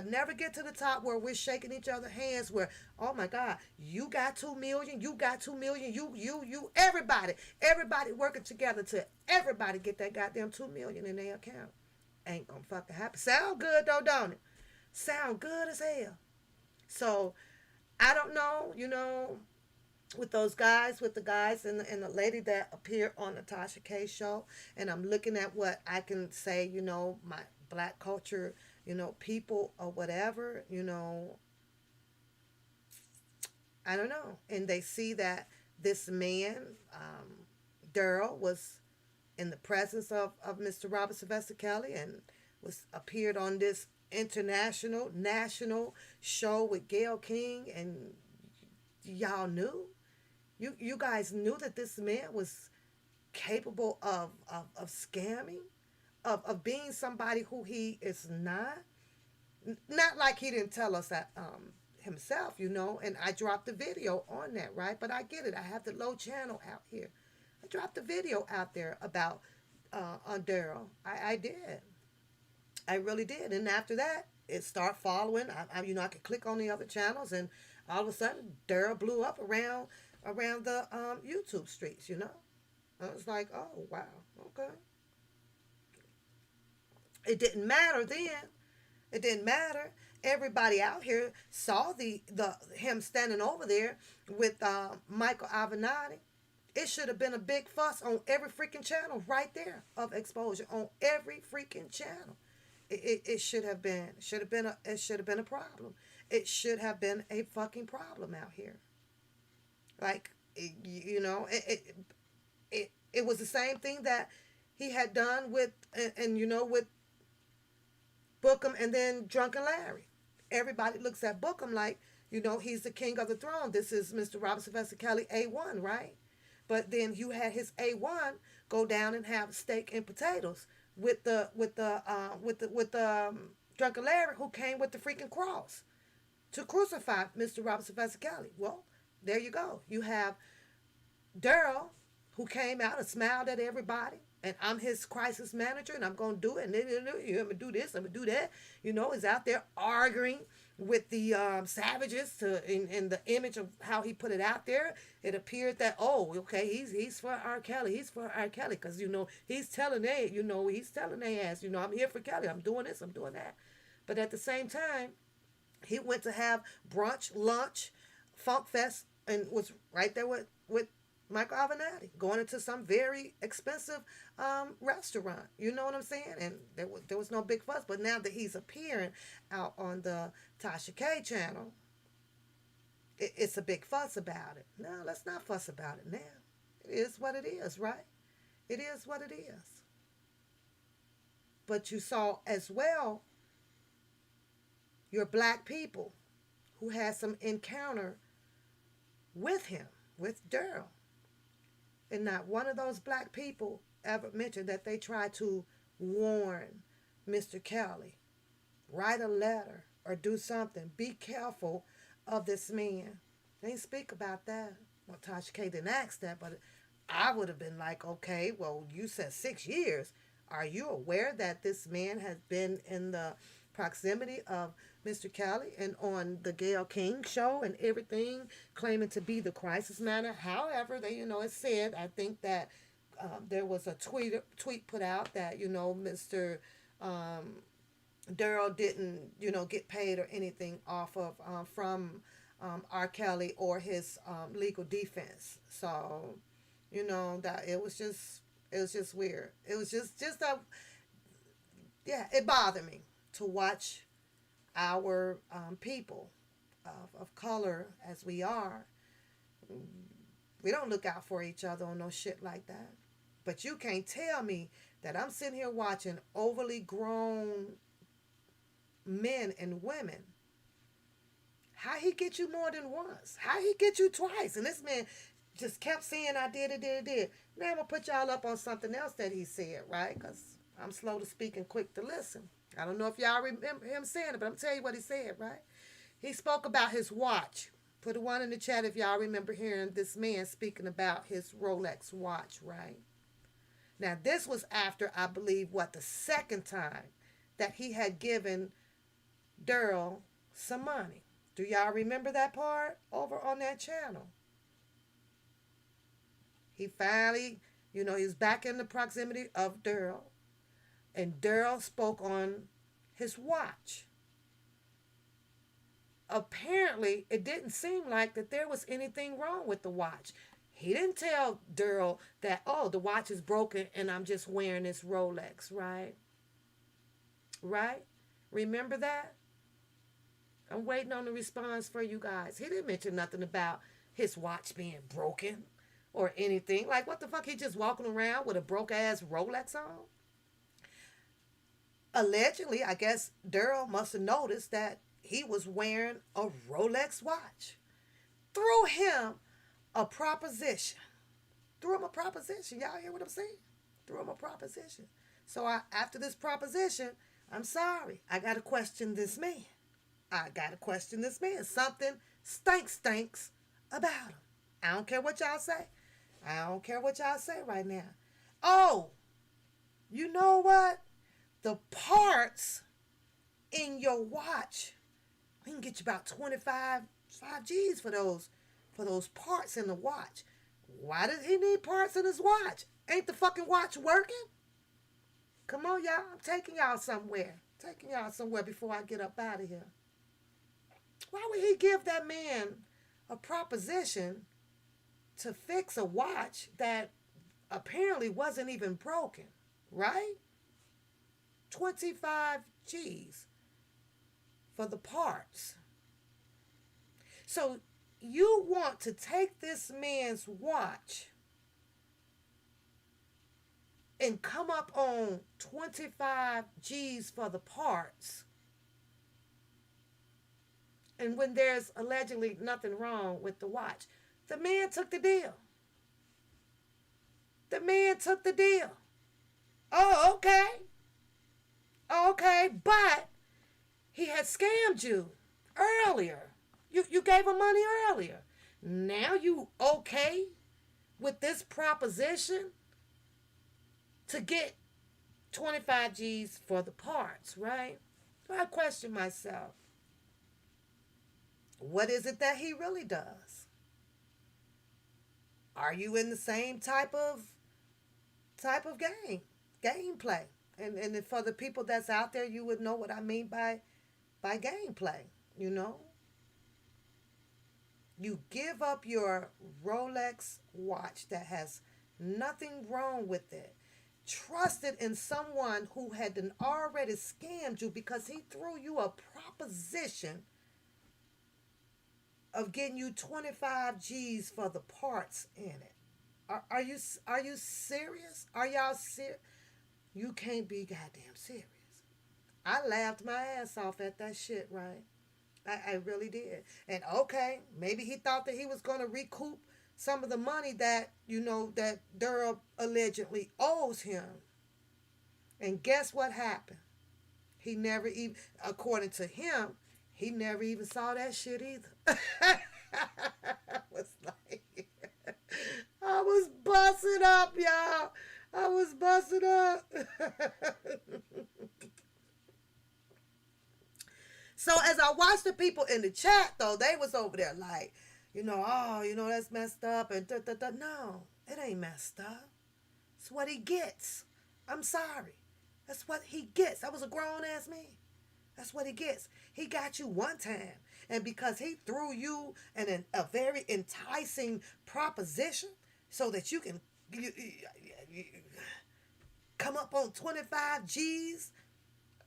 B: never get to the top where we're shaking each other's hands where, oh my God, you got 2 million, you got 2 million, you, everybody working together to everybody get that goddamn 2 million in their account. Ain't going to fucking happen. Sound good though, don't it? Sound good as hell. So, I don't know, with the guys and the lady that appeared on the Tasha K show, and I'm looking at what I can say, my black culture, people or whatever, I don't know. And they see that this man, Daryl, was in the presence of Mr. Robert Sylvester Kelly, and was appeared on this international national show with Gayle King, and y'all knew, you guys knew that this man was capable of scamming, of being somebody who he is not. Not like he didn't tell us that himself, and I dropped the video on that, right? But I get it. I have the low channel out here. I dropped the video out there about on Daryl. I did. I really did. And after that, it started following. I could click on the other channels, and all of a sudden, Daryl blew up around the YouTube streets. I was like, oh wow, okay. It didn't matter then. It didn't matter. Everybody out here saw the him standing over there with Michael Avenatti. It should have been a big fuss on every freaking channel right there of exposure, on every freaking channel. It should have been. It should have been a problem. It should have been a fucking problem out here. Like, it was the same thing that he had done with with Bookham and then Drunken Larry. Everybody looks at Bookham like, he's the king of the throne. This is Mr. Robert Sylvester Kelly A1, right? But then you had his A1 go down and have steak and potatoes with the Drunken Larry, who came with the freaking cross to crucify Mr. Robert Sylvester Kelly. Well, there you go. You have Daryl, who came out and smiled at everybody, and I'm his crisis manager, and I'm going to do it, and I'm going to do this, I'm going to do that. Is out there arguing with the savages in the image of how he put it out there. It appeared that, okay, he's for R. Kelly. He's for R. Kelly because, he's telling their ass, I'm here for Kelly. I'm doing this, I'm doing that. But at the same time, he went to have brunch, lunch, Funk Fest, and was right there with Michael Avenatti, going into some very expensive restaurant. You know what I'm saying? And there was no big fuss. But now that he's appearing out on the Tasha K channel, it's a big fuss about it. No, let's not fuss about it now. It is what it is, right? It is what it is. But you saw as well your black people who had some encounter with him, with Daryl. And not one of those black people ever mentioned that they tried to warn Mr. Kelly, write a letter or do something. Be careful of this man. They didn't speak about that. Well, Tasha K didn't ask that, but I would have been like, okay, well, you said 6 years. Are you aware that this man has been in the proximity of Mr. Kelly and on the Gayle King show and everything, claiming to be the crisis manager? However, it said, I think that there was a tweet put out that, Mr. Daryl didn't, get paid or anything off of from R. Kelly or his legal defense. So, that it was just weird. It was just a, yeah, it bothered me to watch our people of color as we are. We don't look out for each other on no shit like that. But you can't tell me that I'm sitting here watching overly grown men and women. How he get you more than once? How he get you twice? And this man just kept saying, I did it. Now I'm going to put y'all up on something else that he said, right? Because I'm slow to speak and quick to listen. I don't know if y'all remember him saying it, but I'm going to tell you what he said, right? He spoke about his watch. Put a one in the chat if y'all remember hearing this man speaking about his Rolex watch, right? Now, this was after, I believe, the second time that he had given Daryl some money. Do y'all remember that part over on that channel? He finally, he was back in the proximity of Daryl. And Daryl spoke on his watch. Apparently, it didn't seem like that there was anything wrong with the watch. He didn't tell Daryl that, the watch is broken and I'm just wearing this Rolex, right? Right? Remember that? I'm waiting on the response for you guys. He didn't mention nothing about his watch being broken or anything. Like, what the fuck? He just walking around with a broke ass Rolex on? Allegedly, I guess Daryl must have noticed that he was wearing a Rolex watch. Threw him a proposition. Threw him a proposition. Y'all hear what I'm saying? Threw him a proposition. So after this proposition, I'm sorry. I got to question this man. I got to question this man. Something stinks about him. I don't care what y'all say. I don't care what y'all say right now. Oh, you know what? The parts in your watch, we can get you about 25 G's for those parts in the watch. Why does he need parts in his watch? Ain't the fucking watch working? Come on, y'all. I'm taking y'all somewhere. Taking y'all somewhere before I get up out of here. Why would he give that man a proposition to fix a watch that apparently wasn't even broken, right? 25 G's for the parts. So you want to take this man's watch and come up on 25 G's for the parts, and when there's allegedly nothing wrong with the watch. The man took the deal. The man took the deal. Oh, okay. Okay, but he had scammed you earlier. You gave him money earlier. Now you okay with this proposition to get 25 G's for the parts, right? So I question myself. What is it that he really does? Are you in the same type of gameplay? And for the people that's out there, you would know what I mean by gameplay, you know? You give up your Rolex watch that has nothing wrong with it, trusted in someone who had already scammed you because he threw you a proposition of getting you 25 G's for the parts in it. Are you serious? Are y'all serious? You can't be goddamn serious. I laughed my ass off at that shit, right? I really did. And okay, maybe he thought that he was going to recoup some of the money that, that Daryl allegedly owes him. And guess what happened? He never even, according to him, he never even saw that shit either. I was busting up, y'all. I was busting up. So as I watched the people in the chat, though, they was over there like, that's messed up. And no, it ain't messed up. It's what he gets. I'm sorry. That's what he gets. I was a grown-ass man. That's what he gets. He got you one time. And because he threw you a very enticing proposition so that you can come up on 25 G's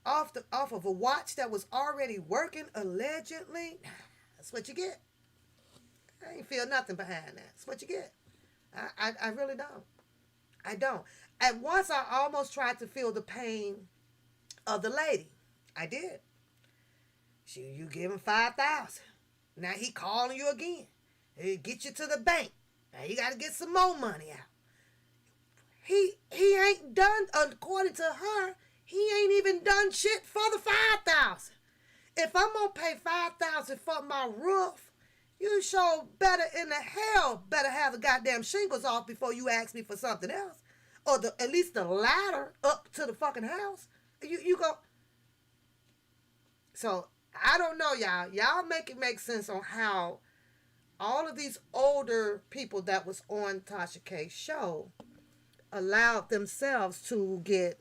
B: off of a watch that was already working allegedly, that's what you get. I ain't feel nothing behind that. That's what you get. I really don't. I don't. At once I almost tried to feel the pain of the lady. I did. You give him 5,000. Now he calling you again. He get you to the bank. Now you got to get some more money out. He ain't done, according to her, he ain't even done shit for the 5,000. If I'm gonna pay 5,000 for my roof, you sure better in the hell better have the goddamn shingles off before you ask me for something else, or at least the ladder up to the fucking house. You go. So I don't know, y'all. Y'all make it make sense on how all of these older people that was on Tasha K's show allowed themselves to get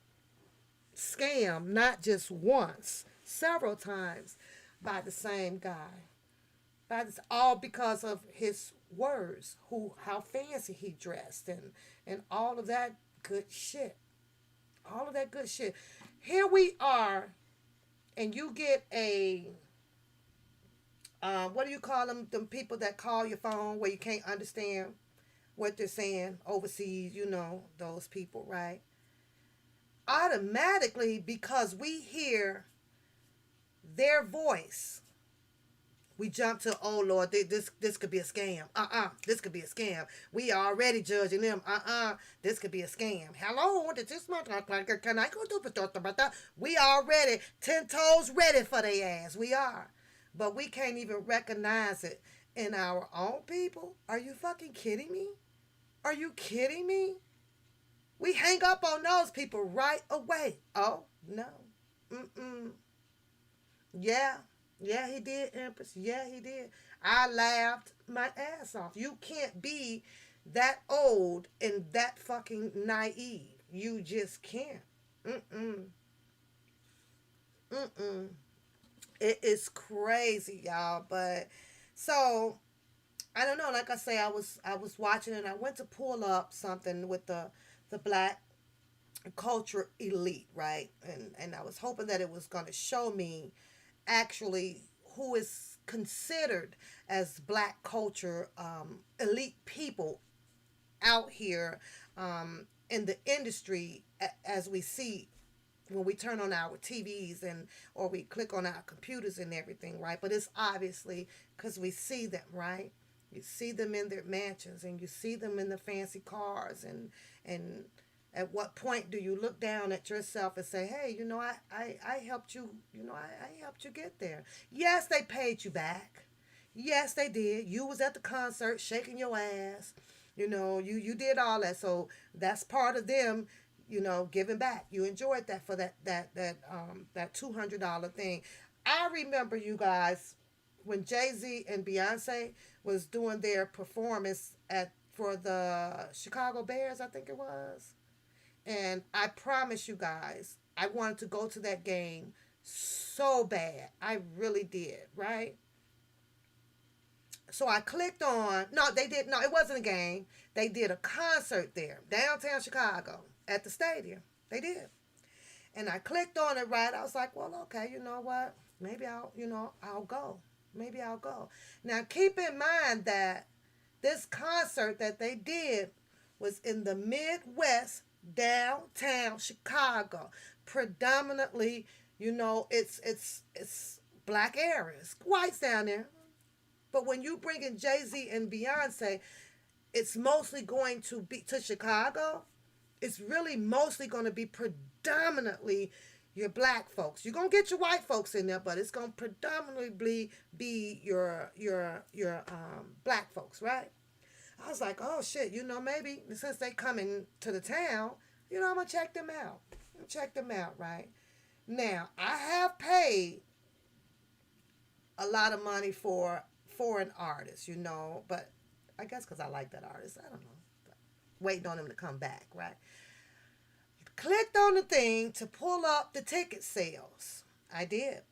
B: scammed, not just once, several times by the same guy. All because of his words, how fancy he dressed, and all of that good shit. All of that good shit. Here we are, and you get a what do you call them? Them people that call your phone where you can't understand what they're saying overseas, those people, right? Automatically, because we hear their voice, we jump to, oh Lord, this could be a scam. This could be a scam. We already judging them. This could be a scam. Hello, did this month can I go do it? We already 10 toes ready for their ass. We are, but we can't even recognize it in our own people. Are you fucking kidding me? Are you kidding me? We hang up on those people right away. Oh no. Yeah. Yeah, he did, Empress. Yeah, he did. I laughed my ass off. You can't be that old and that fucking naive. You just can't. Mm-mm. Mm-mm. It is crazy, y'all. But so I don't know. Like I say, I was watching and I went to pull up something with the black culture elite, right? And I was hoping that it was gonna show me actually who is considered as black culture elite people out here in the industry, as we see when we turn on our TVs and or we click on our computers and everything, right? But it's obviously because we see them, right? You see them in their mansions and you see them in the fancy cars, and at what point do you look down at yourself and say, hey, I helped you, I helped you get there. Yes, they paid you back. Yes, they did. You was at the concert shaking your ass. You did all that. So that's part of them, giving back. You enjoyed that for that $200 thing. I remember, you guys, when Jay-Z and Beyonce was doing their performance for the Chicago Bears, I think it was. And I promise you guys, I wanted to go to that game so bad. I really did, right? So I clicked on, no, they did, no, it wasn't a game. They did a concert there, downtown Chicago, at the stadium. They did. And I clicked on it, right? I was like, well, okay, you know what? Maybe I'll go. Maybe I'll go. Now, keep in mind that this concert that they did was in the Midwest, downtown Chicago. Predominantly, it's black areas, whites down there. But when you bring in Jay-Z and Beyonce, it's mostly going to be to Chicago. It's really mostly going to be predominantly your black folks. You're gonna get your white folks in there, but it's gonna predominantly be your black folks, right? I was like, oh shit, maybe since they coming to the town, I'm gonna check them out. Check them out, right? Now, I have paid a lot of money for foreign artists, but I guess because I like that artist, I don't know. Waiting on them to come back, right? Clicked on the thing to pull up the ticket sales. I did.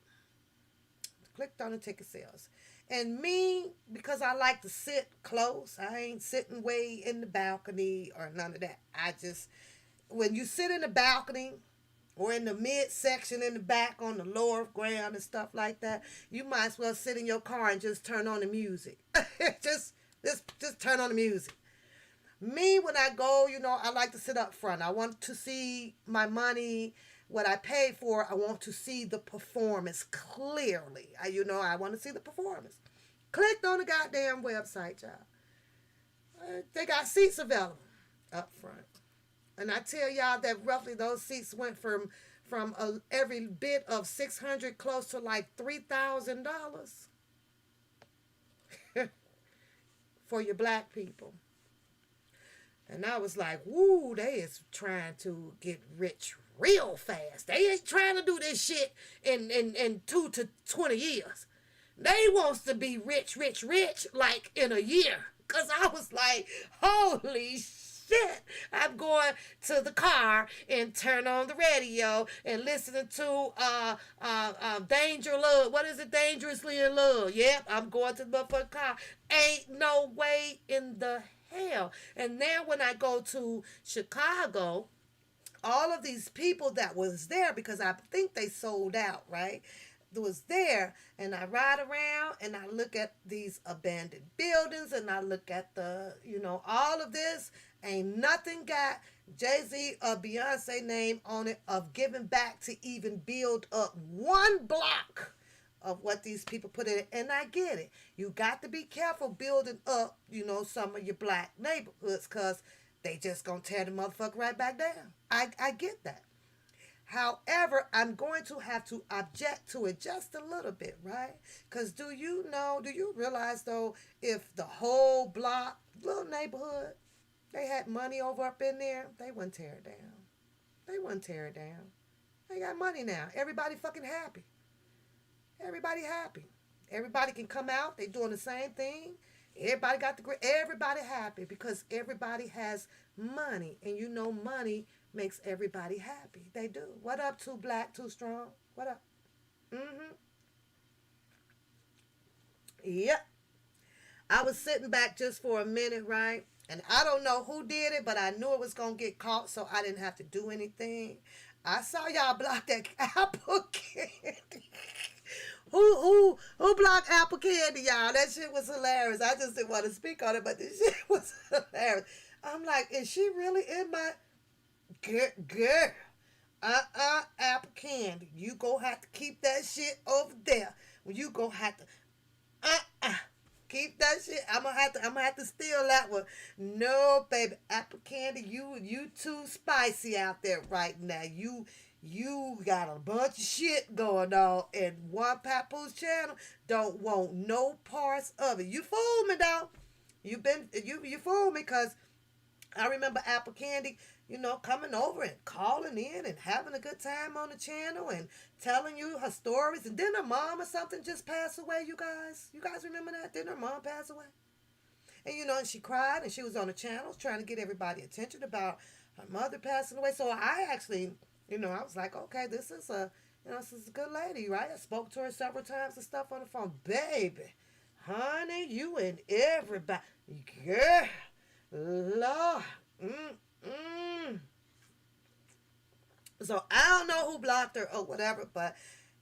B: Clicked on the ticket sales. And me, because I like to sit close, I ain't sitting way in the balcony or none of that. When you sit in the balcony or in the midsection in the back on the lower ground and stuff like that, you might as well sit in your car and just turn on the music. just turn on the music. Me, when I go, I like to sit up front. I want to see my money, what I paid for. I want to see the performance clearly. I want to see the performance. Clicked on the goddamn website, y'all. They got seats available up front. And I tell y'all that roughly those seats went from every bit of $600 close to like $3,000 for your black people. And I was like, woo, they is trying to get rich real fast. They ain't trying to do this shit in 2 to 20 years. They wants to be rich, like in a year. Because I was like, holy shit. I'm going to the car and turn on the radio and listening to Danger Love. What is it? Dangerously in Love. Yep, I'm going to the motherfucking car. Ain't no way in the hell. And now when I go to Chicago, all of these people that was there, because I think they sold out, right? was there, and I ride around and I look at these abandoned buildings and I look at the, all of this. Ain't nothing got Jay-Z or Beyonce name on it of giving back to even build up one block of what these people put in it. And I get it. You got to be careful building up, some of your black neighborhoods, because they just gonna tear the motherfucker right back down. I get that. However, I'm going to have to object to it just a little bit, right? Because do you realize though, if the whole block, little neighborhood, they had money over up in there, they wouldn't tear it down. They wouldn't tear it down. They got money now. Everybody fucking happy. Everybody happy. Everybody can come out. They doing the same thing. Everybody got everybody happy because everybody has money. And money makes everybody happy. They do. What up, Too Black, Too Strong? What up? Mm-hmm. Yep. I was sitting back just for a minute, right? And I don't know who did it, but I knew it was going to get caught, so I didn't have to do anything. I saw y'all block that apple candy. Who blocked apple candy, y'all? That shit was hilarious. I just didn't want to speak on it, but this shit was hilarious. I'm like, is she really in my... Girl. Apple candy. You go have to keep that shit over there. You go have to... Keep that shit. I'm gonna have to steal that one. No, baby, apple candy, you too spicy out there right now. You got a bunch of shit going on, and one Papoose channel don't want no parts of it. You fooled me though. You fooled me, because I remember apple candy, coming over and calling in and having a good time on the channel and telling you her stories. And then her mom or something just passed away, you guys. You guys remember that? Didn't her mom pass away? And, and she cried and she was on the channel trying to get everybody attention about her mother passing away. So I actually, I was like, okay, this is a good lady, right? I spoke to her several times and stuff on the phone. Baby, honey, you and everybody. Girl, Lord. So I don't know who blocked her or whatever, but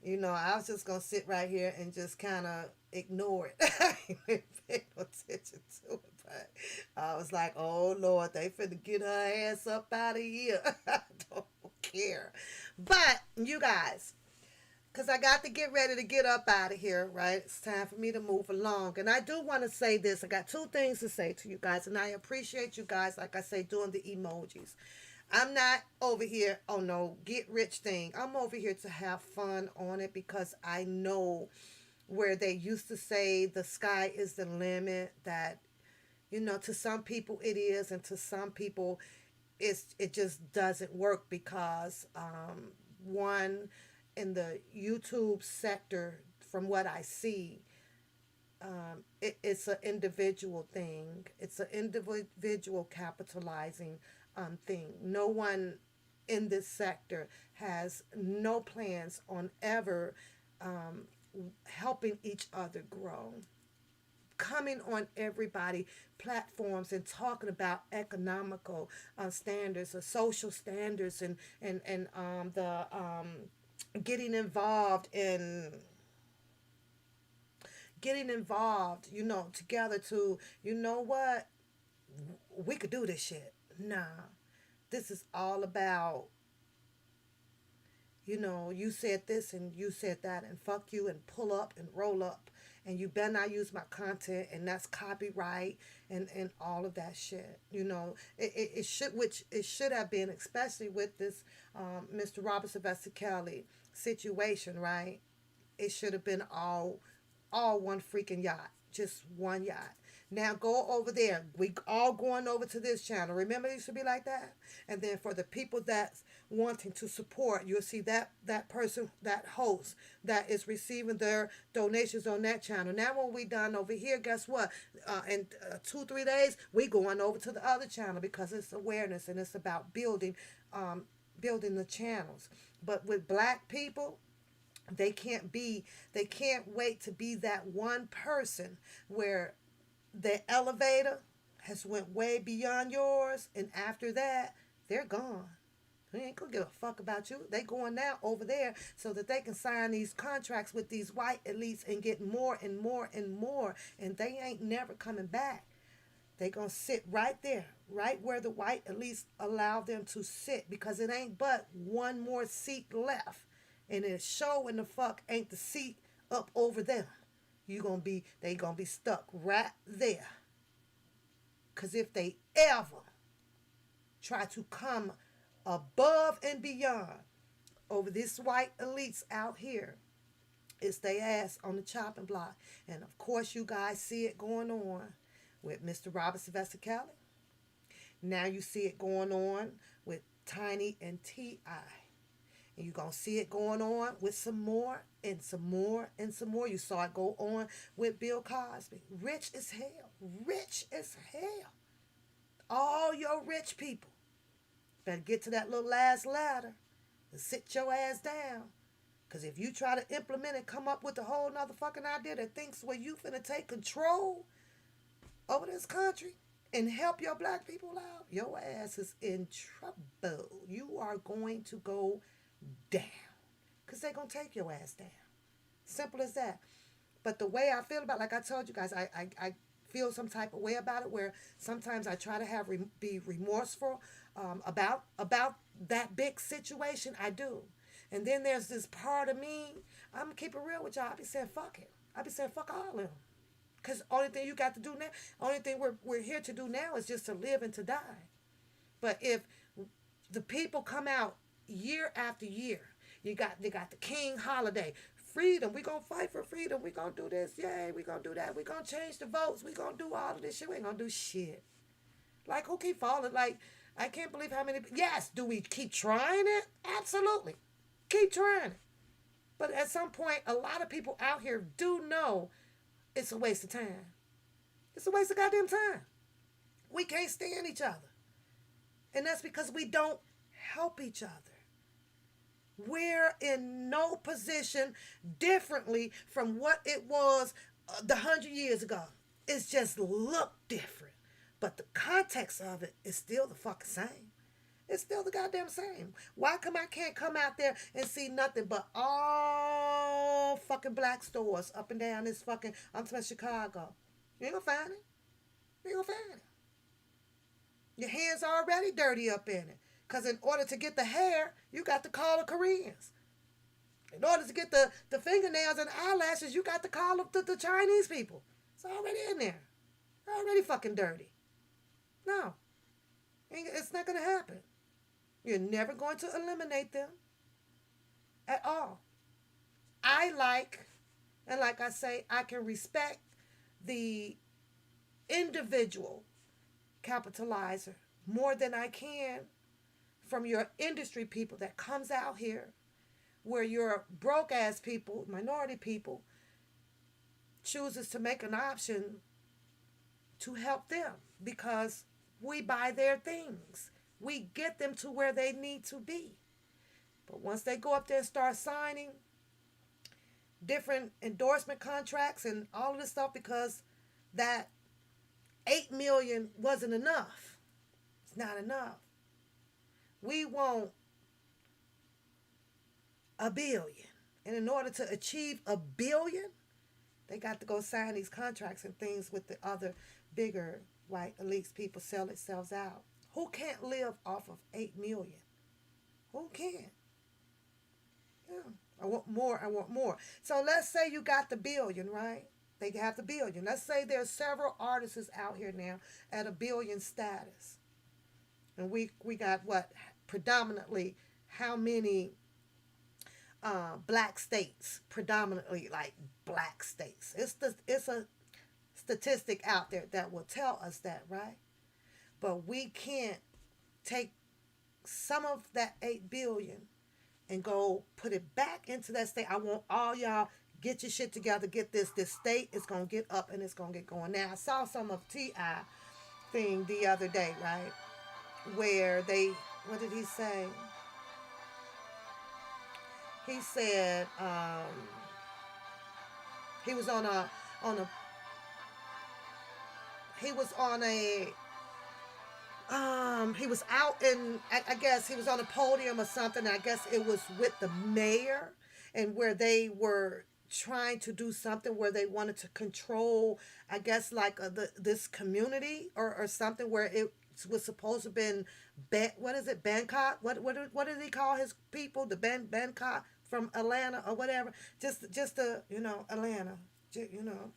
B: I was just gonna sit right here and just kind of ignore it. I didn't pay no attention to it, but I was like, oh Lord, they finna get her ass up out of here. I don't care. But you guys, because I got to get ready to get up out of here, right? It's time for me to move along. And I do want to say this. I got two things to say to you guys. And I appreciate you guys, like I say, doing the emojis. I'm not over here on no get rich thing. I'm over here to have fun on it, because I know where they used to say the sky is the limit, that, to some people it is, and to some people it just doesn't work, because one, in the YouTube sector, from what I see, it's an individual thing. It's an individual capitalizing thing. No one in this sector has no plans on ever helping each other grow. Coming on everybody platforms and talking about economical standards or social standards, and the getting involved, together to, what, we could do this shit. Nah, this is all about, you said this and you said that, and fuck you, and pull up and roll up, and you better not use my content, and that's copyright, and all of that shit. It should have been, especially with this Mr. Robert Sylvester Kelly situation, right? It should have been all one freaking yacht, just one yacht. Now go over there. We all going over to this channel. Remember, it should be like that. And then for the people that's wanting to support, you'll see that person, that host, that is receiving their donations on that channel. Now when we done over here, guess what? In 2-3 days, we going over to the other channel, because it's awareness and it's about building the channels. But with black people, they can't wait to be that one person where the elevator has went way beyond yours, and after that, they're gone. They ain't gonna give a fuck about you. They going now over there so that they can sign these contracts with these white elites and get more and more and more. And they ain't never coming back. They gonna sit right there, right where the white elites allow them to sit, because it ain't but one more seat left. And it showing the fuck ain't the seat up over them. They gonna be stuck right there. Cause if they ever try to come above and beyond over this white elites out here, it's they ass on the chopping block. And of course, you guys see it going on with Mr. Robert Sylvester Kelly. Now you see it going on with Tiny and T.I. And you're going to see it going on with some more and some more and some more. You saw it go on with Bill Cosby. Rich as hell. Rich as hell. All your rich people better get to that little last ladder and sit your ass down. Because if you try to implement and come up with a whole nother fucking idea that thinks, well, you finna take control over this country and help your black people out, your ass is in trouble. You are going to go down. Because they're going to take your ass down. Simple as that. But the way I feel about it, like I told you guys, I feel some type of way about it, where sometimes I try to be remorseful about that big situation. I do. And then there's this part of me, I'm going to keep it real with y'all. I be saying, fuck it. I be saying, fuck all of them. Because only thing you got to do now, only thing we're here to do now is just to live and to die. But if the people come out year after year, they got the King holiday, freedom, we gonna fight for freedom, we gonna do this, yay, we gonna do that, we gonna change the votes, we gonna do all of this shit, we ain't gonna do shit. Like, who keep falling? Like, I can't believe how many, yes, do we keep trying it? Absolutely. Keep trying it. But at some point, a lot of people out here do know it's a waste of time. It's a waste of goddamn time. We can't stand each other. And that's because we don't help each other. We're in no position differently from what it was the 100 years ago. It's just look different. But the context of it is still the fucking same. It's still the goddamn same. Why come I can't come out there and see nothing but all fucking black stores up and down this fucking, I'm talking Chicago. You ain't gonna find it. You ain't gonna find it. Your hands are already dirty up in it. Because in order to get the hair, you got to call the Koreans. In order to get the fingernails and eyelashes, you got to call the Chinese people. It's already in there. They're already fucking dirty. No. It's not going to happen. You're never going to eliminate them at all. I like, and like I say, I can respect the individual capitalizer more than I can from your industry people that comes out here where your broke ass people, minority people, chooses to make an option to help them because we buy their things. We get them to where they need to be. But once they go up there and start signing different endorsement contracts and all of this stuff because that 8 million wasn't enough. It's not enough. We want a billion. And in order to achieve a billion, they got to go sign these contracts and things with the other bigger white elites people, sell themselves out. Who can't live off of 8 million? Who can? Yeah. I want more, I want more. So let's say you got the billion, right? They have the billion. Let's say there's several artists out here now at a billion status. And we got what? Predominantly how many black states? Predominantly like black states. It's a statistic out there that will tell us that, right? But we can't take some of that 8 billion and go put it back into that state. I want all y'all get your shit together, get this state is gonna get up and it's gonna get going. Now I saw some of T.I. thing the other day, right? Where they, what did he say? He said he was on a He was out in, I guess he was on a podium or something. I guess it was with the mayor, and where they were trying to do something where they wanted to control, I guess, like this community, or something where it was supposed to have been what is it, Bangkok, what did he call his people, the Bangkok from Atlanta or whatever, just the, Atlanta, you know.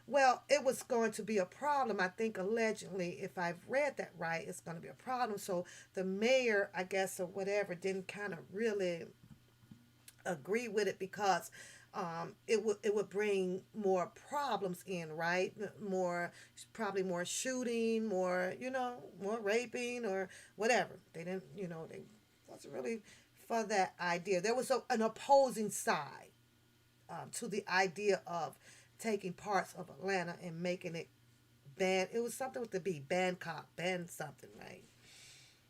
B: Well, it was going to be a problem. I think allegedly, if I've read that right, it's going to be a problem. So the mayor, I guess, or whatever, didn't kind of really agree with it, because it would bring more problems in, right? More, probably more shooting, more, more raping or whatever. They didn't, they wasn't really for that idea. There was an opposing side, to the idea of taking parts of Atlanta and making it band. It was something with the B, Bangkok, band something, right?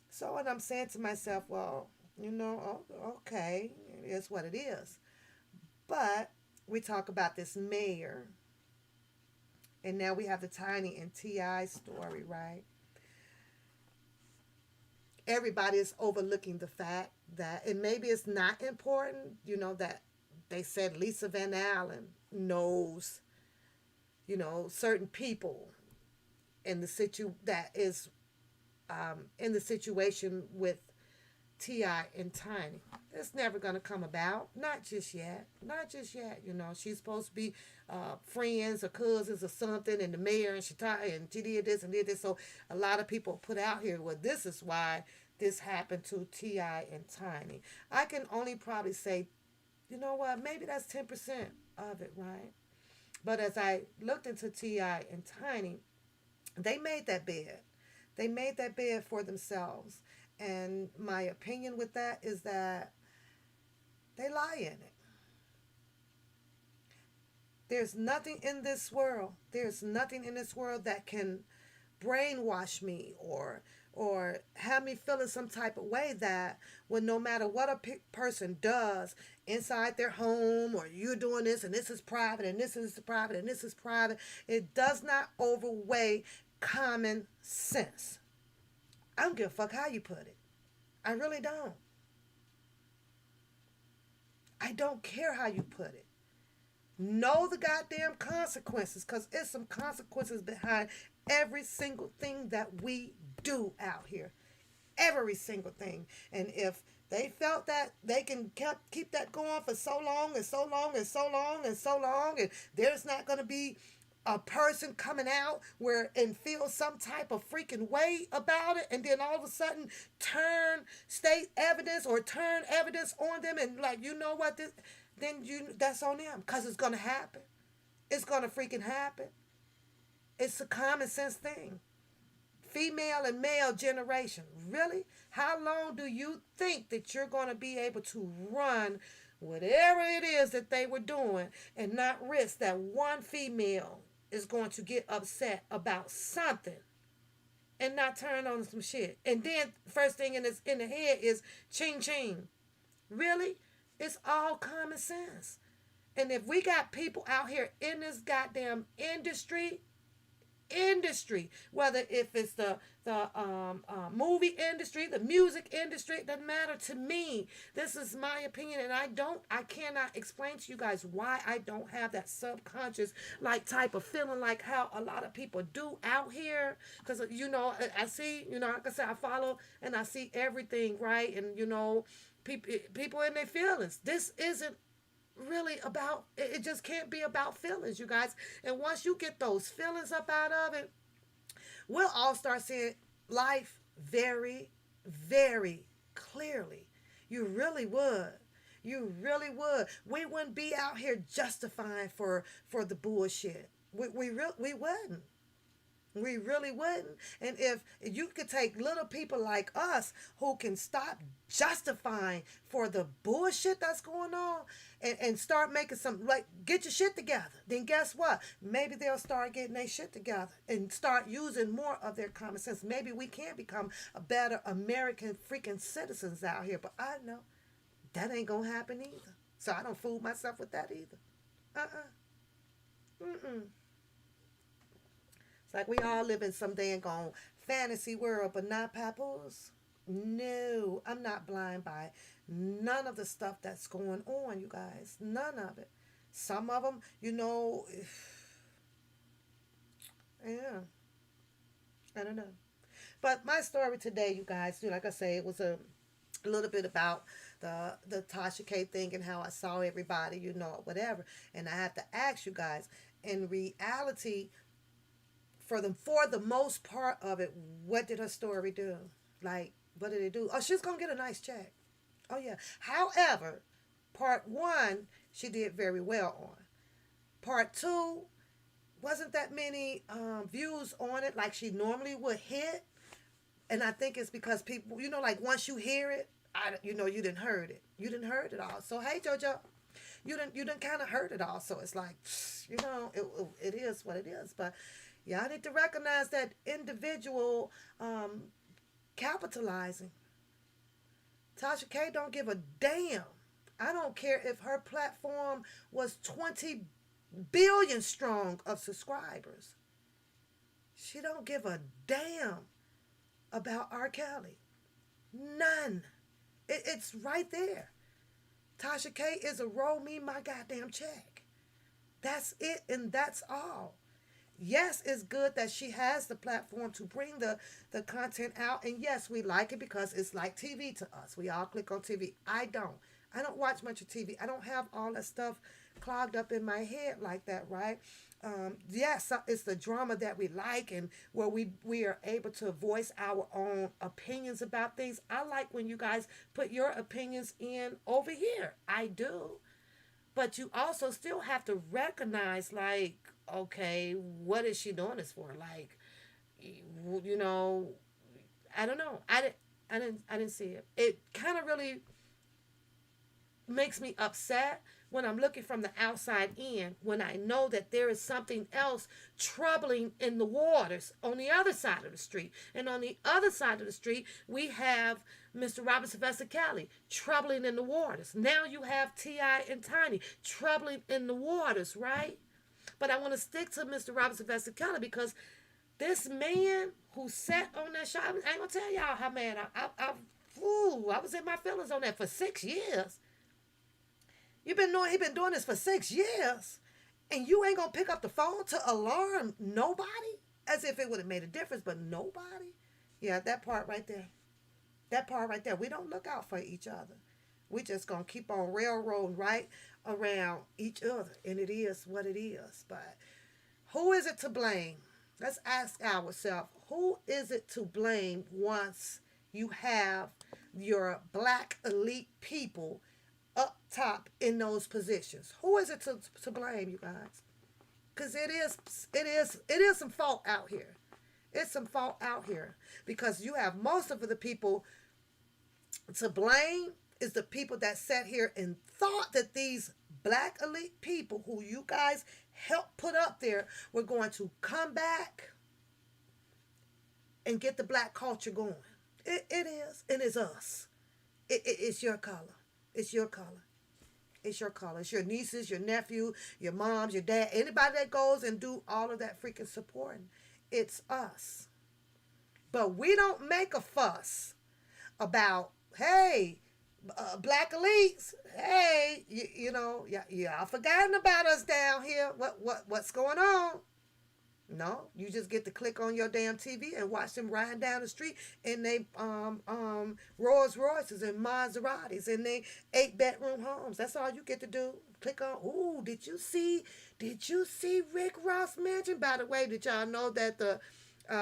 B: So, and I'm saying to myself, well, okay, it is what it is. But we talk about this mayor, and now we have the Tiny and Ti story, right? Everybody is overlooking the fact that, and maybe it's not important, that they said Lisa Van Allen knows, certain people in the that is, in the situation with Ti and Tiny. It's never going to come about. Not just yet. Not just yet. She's supposed to be friends or cousins or something, and the mayor, and she did this and did this. So a lot of people put out here, well, this is why this happened to Ti and Tiny. I can only probably say, you know what, maybe that's 10% of it, right? But as I looked into Ti and Tiny, they made that bed. They made that bed for themselves. And my opinion with that is that they lie in it. There's nothing in this world. There's nothing in this world that can brainwash me, or have me feeling some type of way, that when no matter what a person does inside their home, or you're doing this and this is private and this is private and this is private, it does not overweigh common sense. I don't give a fuck how you put it. I really don't. I don't care how you put it. Know the goddamn consequences, because it's some consequences behind every single thing that we do out here. Every single thing. And if they felt that they can keep that going for so long and so long and so long and so long, and there's not going to be a person coming out where and feel some type of freaking way about it, and then all of a sudden turn state evidence or turn evidence on them, and like, you know what, then that's on them, because it's gonna happen. It's gonna freaking happen. It's a common sense thing. Female and male generation, really? How long do you think that you're gonna be able to run whatever it is that they were doing, and not risk that one female is going to get upset about something and not turn on some shit? And then first thing in the head is ching ching. Really? It's all common sense. And if we got people out here in this goddamn industry, whether if it's the movie industry, the music industry, it doesn't matter to me. This is my opinion, and I cannot explain to you guys why I don't have that subconscious like type of feeling like how a lot of people do out here. Because I see, like I said, I follow and I see everything, right? And people in their feelings. This isn't really about, it just can't be about feelings, you guys. And once you get those feelings up out of it, we'll all start seeing life very, very clearly. You really would. You really would. We wouldn't be out here justifying for the bullshit. We wouldn't. We really wouldn't. And if you could take little people like us who can stop justifying for the bullshit that's going on, and start making some, like, get your shit together, then guess what? Maybe they'll start getting their shit together and start using more of their common sense. Maybe we can become a better American freaking citizens out here. But I know that ain't gonna happen either. So I don't fool myself with that either. Mm-mm. It's like we all live in some dang on fantasy world, but not Papoose. No, I'm not blind by none of the stuff that's going on, you guys. None of it. Some of them, yeah, I don't know. But my story today, you guys, like I say, it was a little bit about the Tasha K thing and how I saw everybody, whatever. And I have to ask you guys, in reality, for the most part of it, what did her story do? Like, what did it do? Oh, she's gonna get a nice check. Oh yeah. However, part one she did very well on. Part two wasn't that many views on it like she normally would hit, and I think it's because people, like once you hear it, you didn't heard it. You didn't heard it all. So hey, JoJo, you didn't kind of heard it all. So it's like, it is what it is. But y'all need to recognize that individual capitalizing. Tasha K don't give a damn. I don't care if her platform was 20 billion strong of subscribers. She don't give a damn about R. Kelly. None. It's right there. Tasha K is a roll me my goddamn check. That's it, and that's all. Yes, it's good that she has the platform to bring the content out. And yes, we like it because it's like TV to us. We all click on TV. I don't. I don't watch much of TV. I don't have all that stuff clogged up in my head like that, right? Yes, it's the drama that we like and where we are able to voice our own opinions about things. I like when you guys put your opinions in over here. I do. But you also still have to recognize, like, okay, what is she doing this for? Like, you know, I don't know. I didn't see it. It kind of really makes me upset when I'm looking from the outside in, when I know that there is something else troubling in the waters on the other side of the street. And on the other side of the street, we have Mr. Robert Sylvester Kelly troubling in the waters. Now you have T.I. and Tiny troubling in the waters, right? But I want to stick to Mr. Robert Sylvester Kelly because this man who sat on that show, I ain't going to tell y'all how mad I was in my feelings on that for 6 years. He been doing this for 6 years, and you ain't gonna pick up the phone to alarm nobody, as if it would have made a difference, but nobody. Yeah, that part right there. That part right there. We don't look out for each other. We just gonna keep on railroading right around each other, and it is what it is. But who is it to blame? Let's ask ourselves, who is it to blame once you have your black elite people up top in those positions? Who is it to blame, you guys? Because it is some fault out here. It's some fault out here because you have most of the people to blame is the people that sat here and thought that these black elite people who you guys helped put up there were going to come back and get the black culture going. It is, and it's us. It's your color. It's your color. It's your color. It's your nieces, your nephew, your moms, your dad, anybody that goes and do all of that freaking supporting. It's us. But we don't make a fuss about, hey, black elites, hey, y'all forgotten about us down here. What's going on? No, you just get to click on your damn TV and watch them riding down the street in they Rolls Royces and Maseratis and they 8-bedroom homes. That's all you get to do. Click on. Ooh, did you see Rick Ross mansion? By the way, did y'all know that the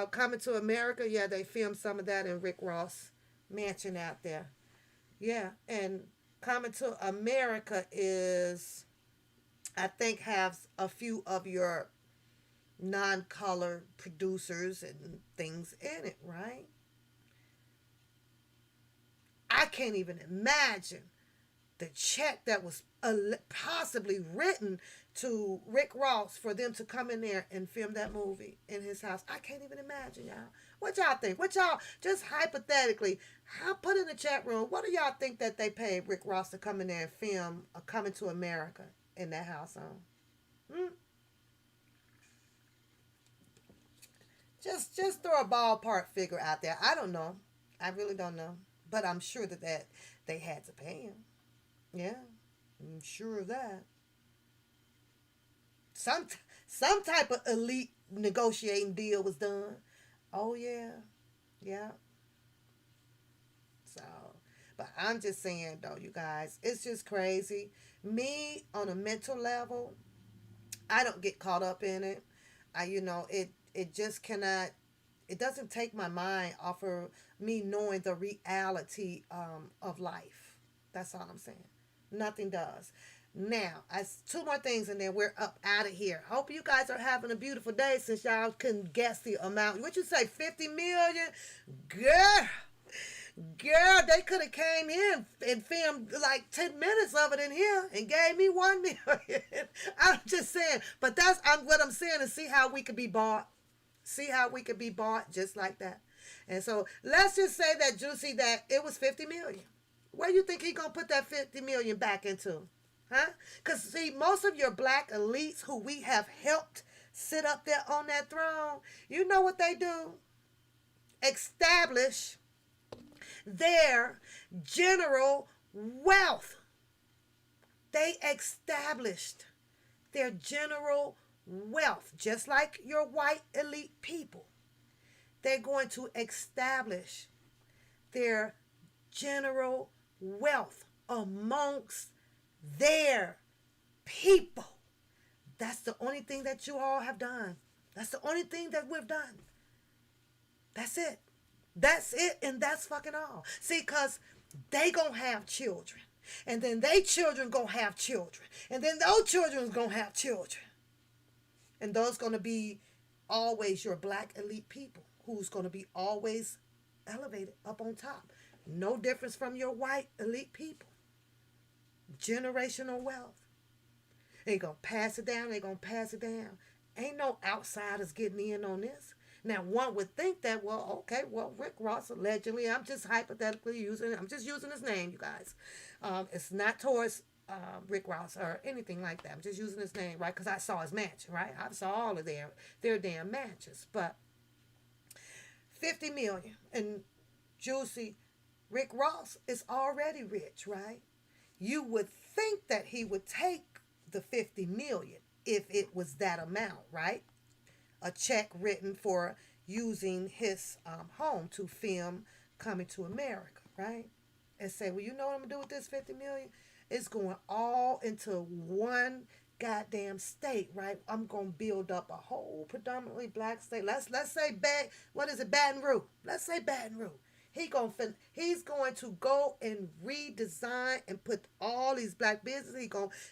B: Coming to America? Yeah, they filmed some of that in Rick Ross mansion out there. Yeah, and Coming to America is, I think, has a few of your non-color producers and things in it, right? I can't even imagine the check that was possibly written to Rick Ross for them to come in there and film that movie in his house. I can't even imagine, y'all. What y'all think? What y'all, just hypothetically, put in the chat room, what do y'all think that they paid Rick Ross to come in there and film a Coming to America in that house on? Just throw a ballpark figure out there. I don't know. I really don't know. But I'm sure that they had to pay him. Yeah, I'm sure of that. Some some type of elite negotiating deal was done. Oh yeah, yeah. So, but I'm just saying though, you guys, it's just crazy. Me on a mental level, I don't get caught up in it. It just cannot. It doesn't take my mind off of me knowing the reality of life. That's all I'm saying. Nothing does. Now, as two more things and then we're up out of here. Hope you guys are having a beautiful day since y'all couldn't guess the amount. What you say, 50 million? Girl, girl, they could have came in and filmed like 10 minutes of it in here and gave me 1 million. I'm just saying. But what I'm saying is see how we could be bought. See how we could be bought just like that. And so let's just say that Juicy that it was 50 million. Where you think he gonna put that 50 million back into? Huh? Because see, most of your black elites who we have helped sit up there on that throne, you know what they do? Establish their general wealth. They established their general wealth, just like your white elite people. They're going to establish their general wealth amongst their people. That's the only thing that you all have done. That's the only thing that we've done. That's it. That's it, and that's fucking all. See, because they gonna have children. And then they children gonna have children. And then those children's gonna have children. And those gonna be always your black elite people who's gonna be always elevated up on top. No difference from your white elite people. Generational wealth. They gonna pass it down. They gonna pass it down. Ain't no outsiders getting in on this. Now, one would think that, well, okay, well, Rick Ross allegedly, I'm just hypothetically I'm just using his name, you guys. It's not towards Rick Ross or anything like that. I'm just using his name, right? Because I saw his mansion, right? I saw all of their damn mansions. But 50 million and Juicy, Rick Ross is already rich, right? You would think that he would take the 50 million if it was that amount, right? A check written for using his home to film Coming to America, right? And say, well, you know what I'm gonna do with this 50 million? It's going all into one goddamn state, right? I'm gonna build up a whole predominantly black state. Let's say Baton Rouge. Let's say Baton Rouge. He's going to go and redesign and put all these black businesses.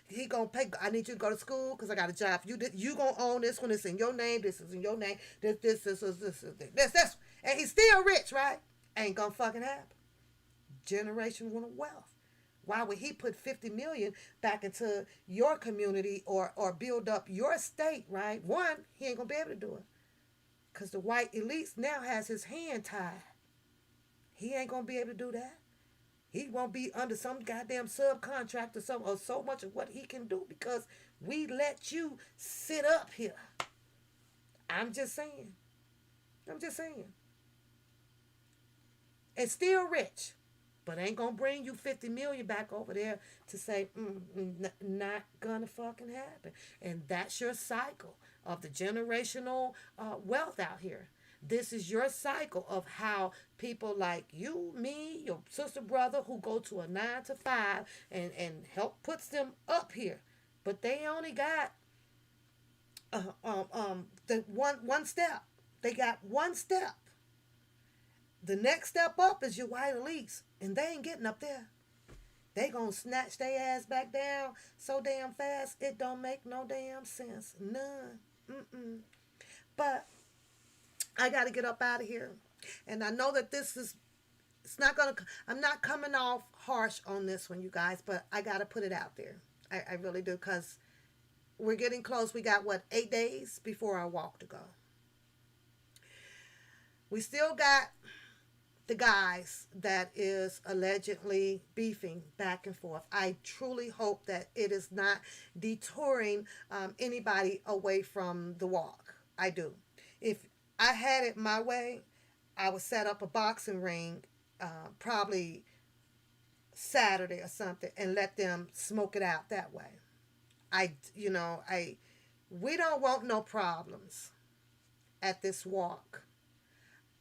B: He gonna pay. I need you to go to school because I got a job for you. You gonna own this one. It's in your name. This is in your name. This. And he's still rich, right? Ain't gonna fucking happen. Generational wealth. Why would he put 50 million back into your community or build up your state, right? One, he ain't gonna be able to do it because the white elites now has his hand tied. He ain't gonna be able to do that. He won't be under some goddamn subcontract or so much of what he can do because we let you sit up here. I'm just saying. I'm just saying. And still rich, but ain't gonna bring you 50 million back over there to say, not gonna fucking happen. And that's your cycle of the generational wealth out here. This is your cycle of how people like you, me, your sister, brother, who go to a 9 to 5 and help puts them up here, but they only got the one step. They got one step. The next step up is your white elites, and they ain't getting up there. They gonna snatch their ass back down so damn fast it don't make no damn sense. None. But I got to get up out of here. And I know that I'm not coming off harsh on this one, you guys, but I got to put it out there. I really do, because we're getting close. We got, 8 days before our walk to go. We still got the guys that is allegedly beefing back and forth. I truly hope that it is not detouring anybody away from the walk. I do. If I had it my way, I would set up a boxing ring, probably Saturday or something, and let them smoke it out that way. We don't want no problems at this walk.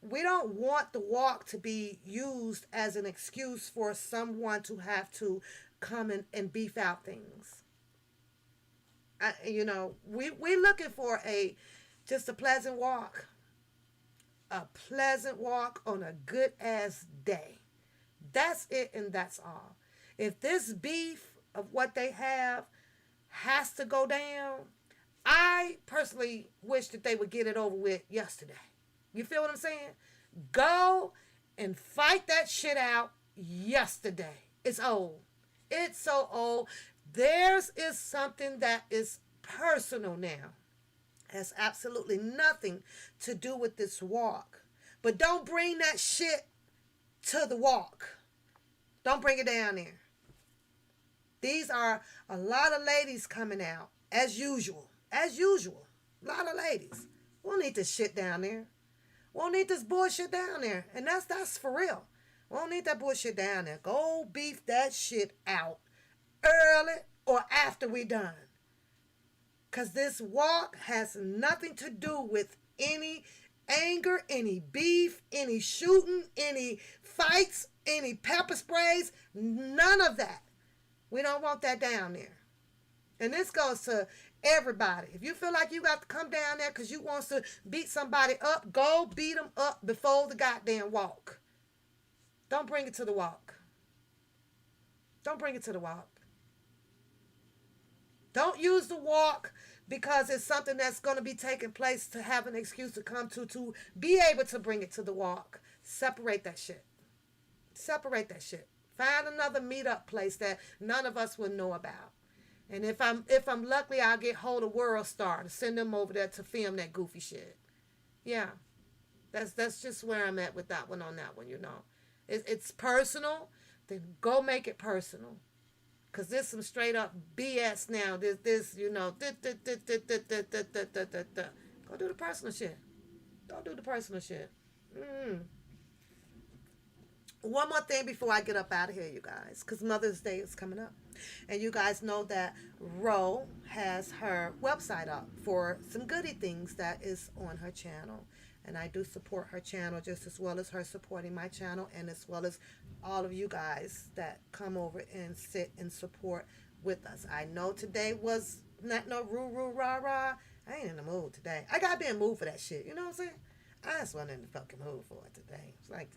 B: We don't want the walk to be used as an excuse for someone to have to come in and beef out things. We're looking for just a pleasant walk on a good ass day. That's it, and that's all. If this beef of what they have has to go down, I personally wish that they would get it over with yesterday. You feel what I'm saying? Go and fight that shit out yesterday. It's old. It's so old. Theirs is something that is personal now. Has absolutely nothing to do with this walk. But don't bring that shit to the walk. Don't bring it down there. These are a lot of ladies coming out, as usual. As usual. A lot of ladies. We don't need this shit down there. We don't need this bullshit down there. And that's for real. We don't need that bullshit down there. Go beef that shit out early or after we done. Because this walk has nothing to do with any anger, any beef, any shooting, any fights, any pepper sprays. None of that. We don't want that down there. And this goes to everybody. If you feel like you got to come down there because you want to beat somebody up, go beat them up before the goddamn walk. Don't bring it to the walk. Don't bring it to the walk. Don't use the walk because it's something that's going to be taking place to have an excuse to come to be able to bring it to the walk. Separate that shit. Separate that shit. Find another meetup place that none of us will know about. And if I'm lucky, I'll get hold of World Star to send them over there to film that goofy shit. Yeah. That's just where I'm at with that one on that one, It's personal, then go make it personal. Because there's some straight up BS now. Go do the personal shit. Don't do the personal shit. One more thing before I get up out of here, you guys. Because Mother's Day is coming up. And you guys know that Ro has her website up for some goody things that is on her channel. And I do support her channel just as well as her supporting my channel, and as well as all of you guys that come over and sit and support with us. I know today was not no roo rah rah. I ain't in the mood today. I gotta be in the mood for that shit. You know what I'm saying? I just wasn't in the fucking mood for it today. It's like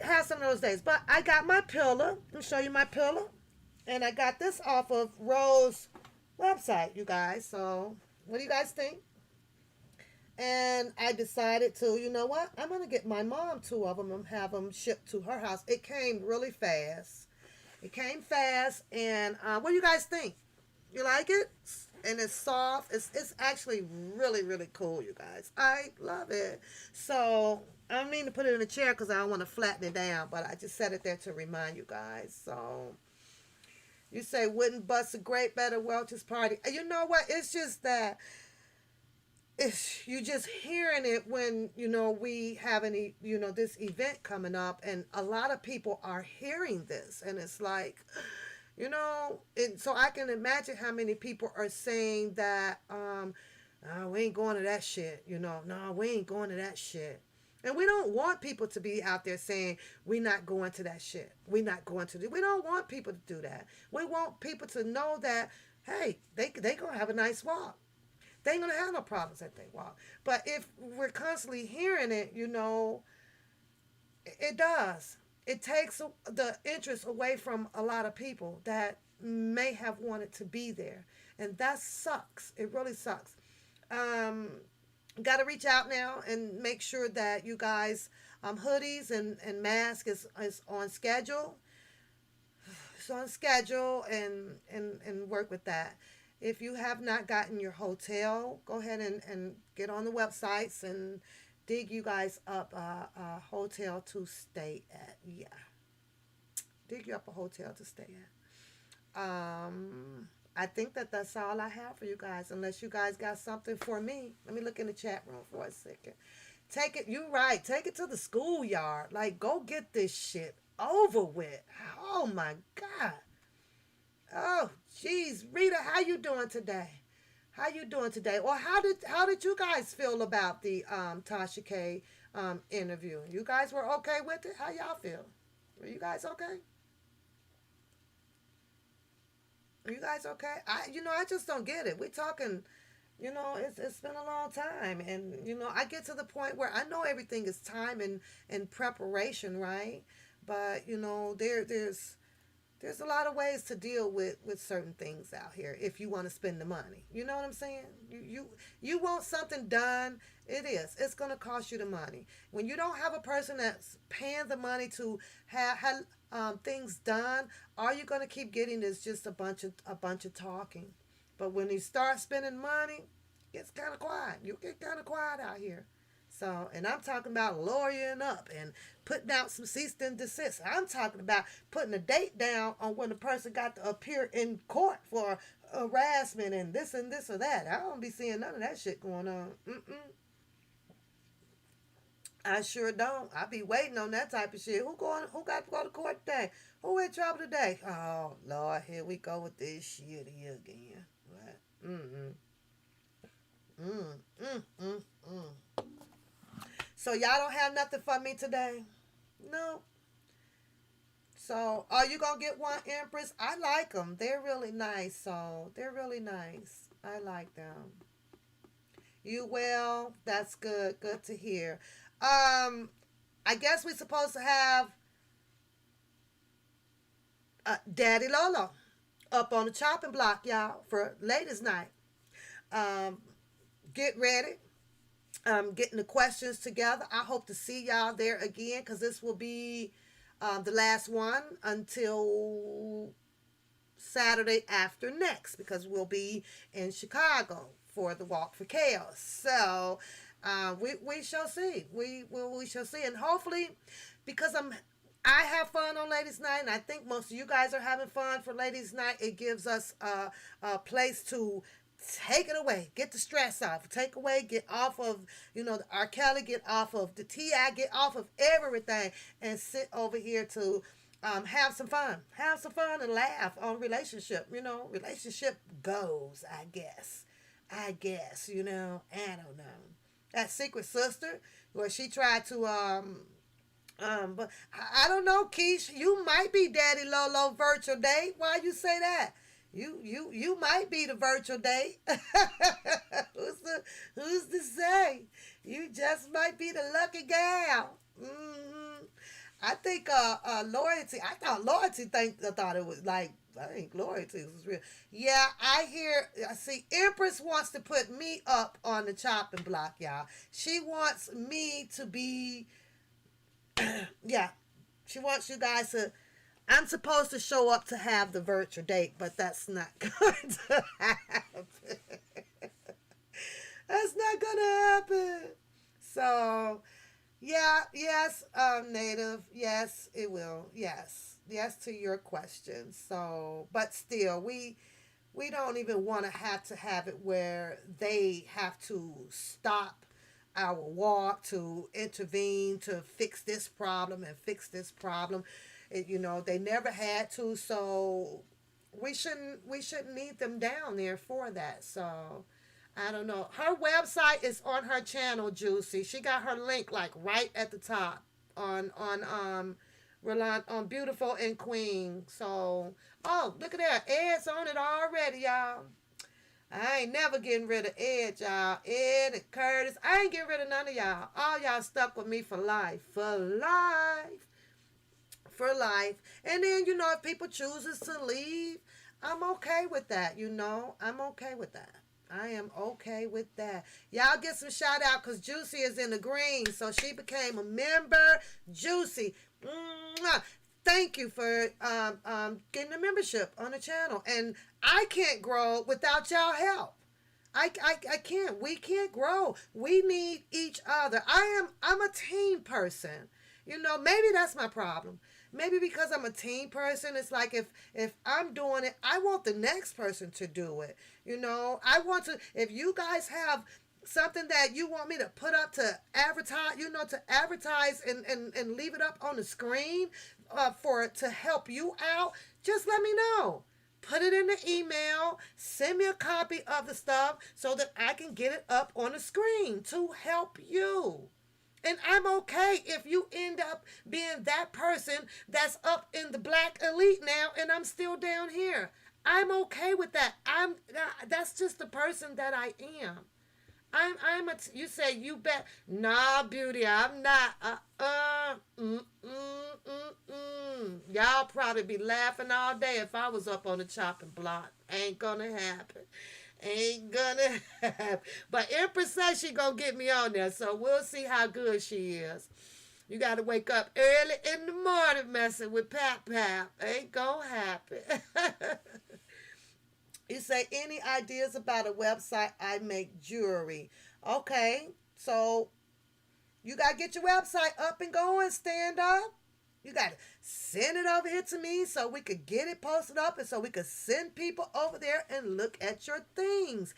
B: have some of those days. But I got my pillow. I'll show you my pillow. And I got this off of Ro's website, you guys. So what do you guys think? And I decided to, you know what? I'm going to get my mom 2 of them and have them shipped to her house. It came really fast. And what do you guys think? You like it? And it's soft. It's actually really, really cool, you guys. I love it. So I don't mean to put it in a chair because I don't want to flatten it down, but I just set it there to remind you guys. So you say, wouldn't bust a great better Welch's party? You know what? It's just that you just hearing it when we have this event coming up, and a lot of people are hearing this, and it's like so I can imagine how many people are saying that oh, we ain't going to that shit, no, we ain't going to that shit. And we don't want people to be out there saying we're not going to that shit, we don't want people to do that. We want people to know that, hey, they gonna have a nice walk. They ain't going to have no problems that they walk. But if we're constantly hearing it, it does. It takes the interest away from a lot of people that may have wanted to be there. And that sucks. It really sucks. Got to reach out now and make sure that you guys, hoodies and mask is on schedule. It's on schedule, and work with that. If you have not gotten your hotel, go ahead and get on the websites and dig you guys up a hotel to stay at. Yeah. Dig you up a hotel to stay at. I think that that's all I have for you guys, unless you guys got something for me. Let me look in the chat room for a second. Take it, you right. Take it to the schoolyard. Like, go get this shit over with. Oh my God. Oh, geez, Rita, how you doing today? How you doing today? Or how did you guys feel about the Tasha K interview? You guys were okay with it? How y'all feel? Were you guys okay? Are you guys okay? I just don't get it. We're talking, it's been a long time, and I get to the point where I know everything is time and preparation, right? But there's a lot of ways to deal with certain things out here if you want to spend the money. You know what I'm saying? You want something done, it's going to cost you the money. When you don't have a person that's paying the money to have things done, all you're going to keep getting is just a bunch of talking. But when you start spending money, it's kind of quiet. You get kind of quiet out here. So, and I'm talking about lawyering up and putting out some cease and desist. I'm talking about putting a date down on when the person got to appear in court for harassment and this or that. I don't be seeing none of that shit going on. I sure don't. I be waiting on that type of shit. Who got to go to court today? Who in trouble today? Oh Lord, here we go with this shit here again. What? So y'all don't have nothing for me today? No. So are you gonna get one, Empress? I like them. They're really nice. So they're really nice. I like them. You will? That's good. Good to hear. I guess we're supposed to have Daddy Lolo up on the chopping block, y'all, for ladies' night. Get ready. Getting the questions together. I hope to see y'all there again, because this will be the last one until Saturday after next, because we'll be in Chicago for the Walk4Kellz. So we shall see. We shall see, and hopefully, because I have fun on Ladies Night, and I think most of you guys are having fun for Ladies Night. It gives us a place to take it away, get the stress off, take away, get off of, the R. Kelly, get off of the T.I., get off of everything, and sit over here to have some fun and laugh on relationship, relationship goals, I guess, I don't know. That Secret Sister, where she tried to, but I don't know, Keish, you might be Daddy Lolo virtual date. Why you say that? You might be the virtual date. Who's to say? You just might be the lucky gal. I think loyalty. I thought it was like, I think loyalty was real. Yeah, I see Empress wants to put me up on the chopping block, y'all. She wants me to be yeah. She wants you guys to, I'm supposed to show up to have the virtual date, but that's not going to happen. That's not going to happen. So, yeah, yes, Native, yes, it will. Yes to your question. So, but still, we don't even want to have it where they have to stop our walk to intervene to fix this problem and fix this problem. They never had to, so we shouldn't need them down there for that. So I don't know. Her website is on her channel, Juicy. She got her link like right at the top on Beautiful and Queen. So look at that. Ed's on it already, y'all. I ain't never getting rid of Ed, y'all. Ed and Curtis. I ain't getting rid of none of y'all. All y'all stuck with me for life. For life. For life. And then, if people chooses to leave, I'm okay with that, I'm okay with that. I am okay with that. Y'all get some shout out, because Juicy is in the green, so she became a member. Juicy, thank you for getting a membership on the channel. And I can't grow without y'all help. I can't. We can't grow. We need each other. I'm a team person. Maybe that's my problem. maybe because I'm a team person, it's like if I'm doing it, I want the next person to do it. I want to, if you guys have something that you want me to put up to advertise, to advertise and leave it up on the screen for it to help you out, just let me know. Put it in the email, send me a copy of the stuff so that I can get it up on the screen to help you. And I'm okay if you end up being that person that's up in the black elite now and I'm still down here. I'm okay with that. That's just the person that I am. You say you bet. Nah, beauty, I'm not. Y'all probably be laughing all day if I was up on the chopping block. Ain't gonna happen. Ain't gonna happen. But Empress says she gonna get me on there, so we'll see how good she is. You gotta wake up early in the morning messing with Pap. Ain't gonna happen. You say, any ideas about a website? I make jewelry. Okay, so you got to get your website up and going, stand up. You got to send it over here to me so we could get it posted up and so we could send people over there and look at your things.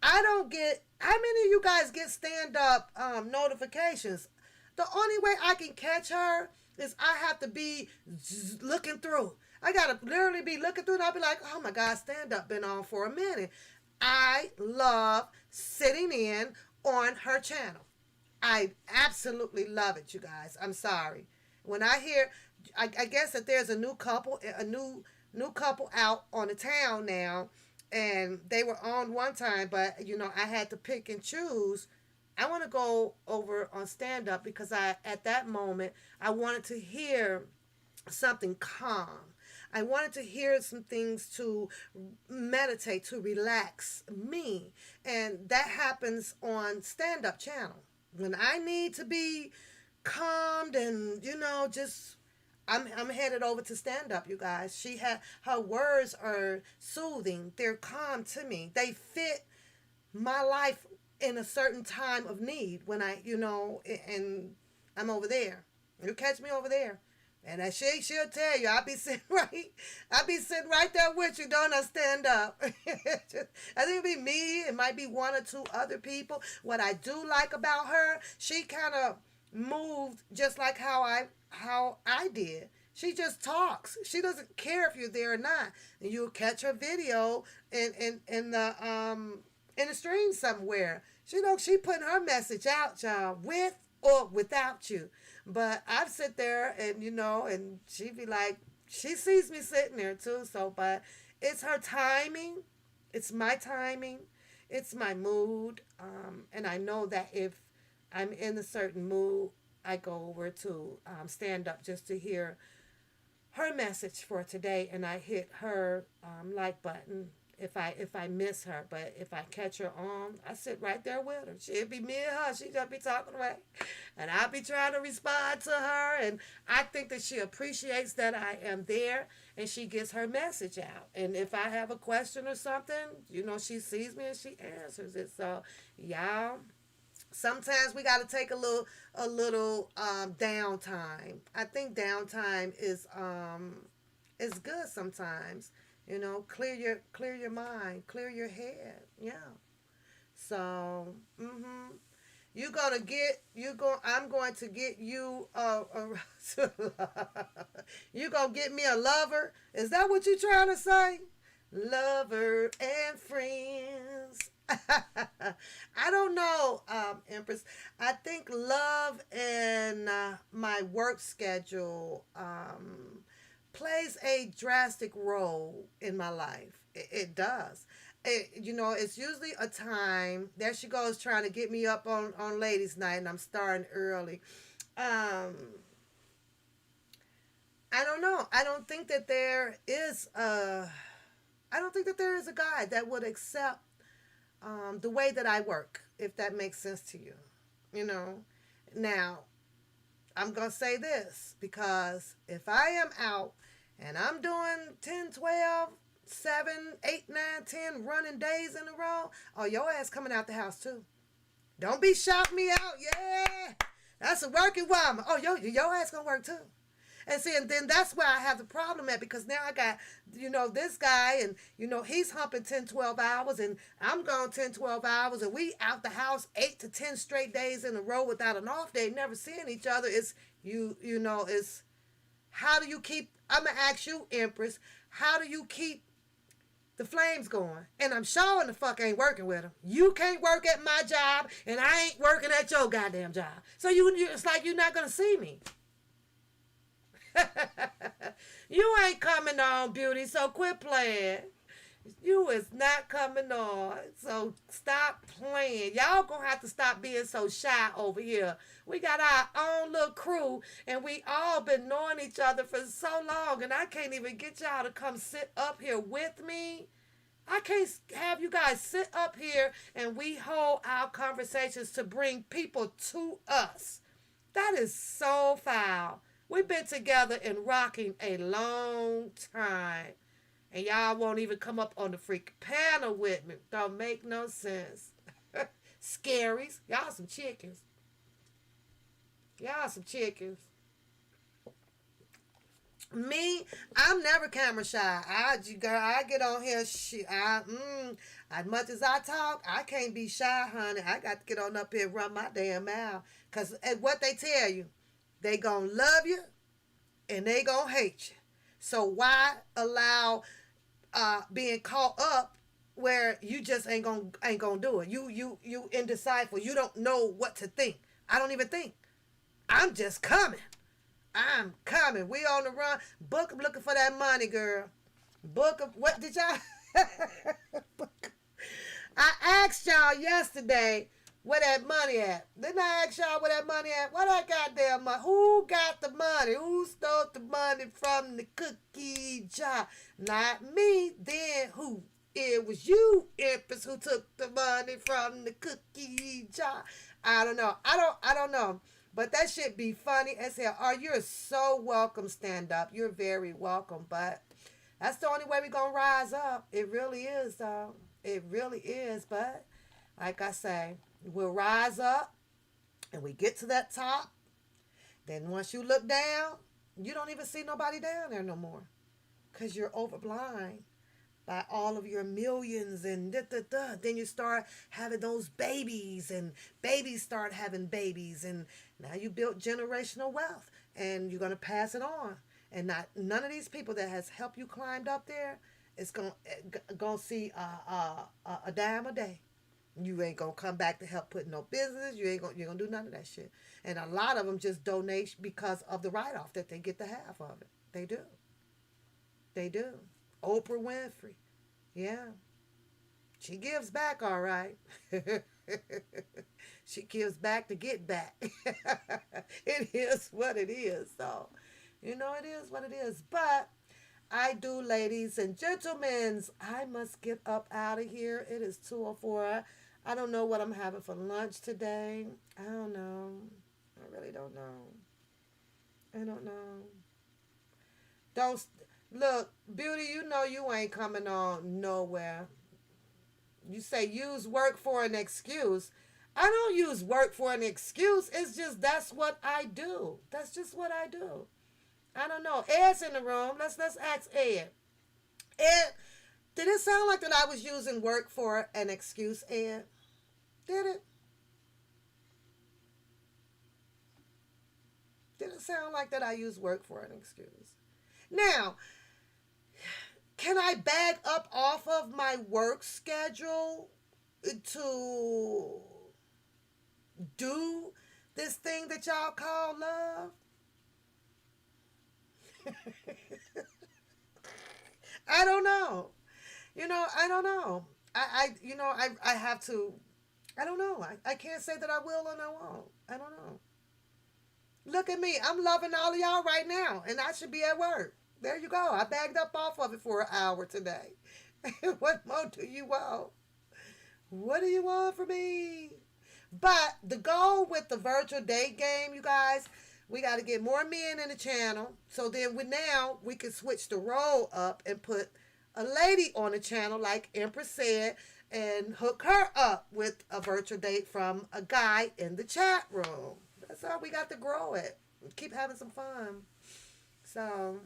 B: I don't get, how many of you guys get stand up notifications? The only way I can catch her is I have to be looking through. I gotta literally be looking through and I'll be like, oh my God, stand up been on for a minute. I love sitting in on her channel. I absolutely love it, you guys. I'm sorry. When I hear, I guess that there's a new couple out on the town now, and they were on one time, but I had to pick and choose. I want to go over on stand up because at that moment I wanted to hear something calm. I wanted to hear some things to meditate, to relax me. And that happens on Stand Up Channel. When I need to be calmed and, just I'm headed over to Stand Up, you guys. Her words are soothing. They're calm to me. They fit my life in a certain time of need when and I'm over there. You catch me over there. And she'll tell you, I'll be sitting right there with you, don't I? Stand up. I think it'll be me. It might be one or two other people. What I do like about her, she kind of moved just like how I did. She just talks. She doesn't care if you're there or not. And you'll catch her video in the stream somewhere. She putting her message out, y'all, with or without you. But I'd sit there and she'd be like, she sees me sitting there too. So, but it's her timing. It's my timing. It's my mood. And I know that if I'm in a certain mood, I go over to stand up just to hear her message for today. And I hit her like button if I miss her. But if I catch her on, I sit right there with her. She'll be me and her. She just be talking away. And I'll be trying to respond to her. And I think that she appreciates that I am there and she gets her message out. And if I have a question or something, she sees me and she answers it. So, y'all, sometimes we got to take a little downtime. I think downtime is good sometimes. Clear your mind, clear your head. Yeah. So, I'm going to get you you gonna get me a lover. Is that what you trying to say? Lover and friends. I don't know, Empress. I think love and my work schedule plays a drastic role in my life. It does. It's usually a time. There she goes trying to get me up on ladies' night, and I'm starting early. I don't know. I don't think that there is a guy that would accept the way that I work, if that makes sense to you. Now, I'm going to say this, because if I am out and I'm doing 10, 12, 7, 8, 9, 10 running days in a row, oh, your ass coming out the house too. Don't be shouting me out. Yeah, that's a working woman. Oh, your ass going to work too. And see, and then that's where I have the problem at, because now I got, this guy, and, he's humping 10, 12 hours, and I'm gone 10, 12 hours, and we out the house 8 to 10 straight days in a row without an off day, never seeing each other. It's, it's, how do you keep, I'm going to ask you, Empress, how do you keep the flames going? And I'm showing the fuck ain't working with them. You can't work at my job, and I ain't working at your goddamn job. So it's like you're not gonna see me. You ain't coming on, beauty. So quit playing. You is not coming on. So stop playing. Y'all gonna have to stop being so shy over here. We got our own little crew, and we all been knowing each other for so long, and I can't even get y'all to come sit up here with me. I can't have you guys sit up here and we hold our conversations to bring people to us. That is so foul. We've been together and rocking a long time, and y'all won't even come up on the freaking panel with me. Don't make no sense. Scaries. Y'all some chickens. Y'all some chickens. Me, I'm never camera shy. I get on here. As much as I talk, I can't be shy, honey. I got to get on up here and run my damn mouth. Because what they tell you, they gonna love you and they gonna hate you. So why allow being caught up where you just ain't gonna do it? You indecisive. You don't know what to think. I don't even think. I'm just coming. I'm coming. We on the run. Book looking for that money, girl. Book of what did y'all? I asked y'all yesterday where that money at. Didn't I ask y'all where that money at? Where that goddamn money? Who got the money? Who stole the money from the cookie jar? Not me. Then who? It was you, Empress, who took the money from the cookie jar. I don't know. I don't know. But that shit be funny as hell. Oh, you're so welcome, stand up. You're very welcome. But that's the only way we're going to rise up. It really is, though. It really is. But like I say, we'll rise up and we get to that top. Then once you look down, you don't even see nobody down there no more. Because you're overblind by all of your millions and da-da-da. Then you start having those babies, and babies start having babies, and now you built generational wealth, and you're going to pass it on. And none of these people that has helped you climbed up there is going to see a dime a day. You ain't going to come back to help put no business. You're going to do none of that shit. And a lot of them just donate because of the write-off that they get the half of it. They do. They do. Oprah Winfrey. Yeah. She gives back all right. She gives back to get back. It is what it is. So, it is what it is. But I do, ladies and gentlemen, I must get up out of here. It is 2:04. I don't know what I'm having for lunch today. I don't know. I really don't know. I don't know. Don't... Look, beauty, you ain't coming on nowhere. You say use work for an excuse. I don't use work for an excuse. It's just that's what I do. That's just what I do. I don't know. Ed's in the room. Let's ask Ed. Ed, did it sound like that I was using work for an excuse, Ed? Did it? Did it sound like that I use work for an excuse? Now, can I bag up off of my work schedule to do this thing that y'all call love? I don't know. I don't know. I have to, I don't know. I can't say that I will and I won't. I don't know. Look at me. I'm loving all of y'all right now, and I should be at work. There you go. I bagged up off of it for an hour today. What more do you want? What do you want from me? But the goal with the virtual date game, you guys, we got to get more men in the channel. So then we can switch the role up and put a lady on the channel, like Empress said, and hook her up with a virtual date from a guy in the chat room. That's how we got to grow it. Keep having some fun. So,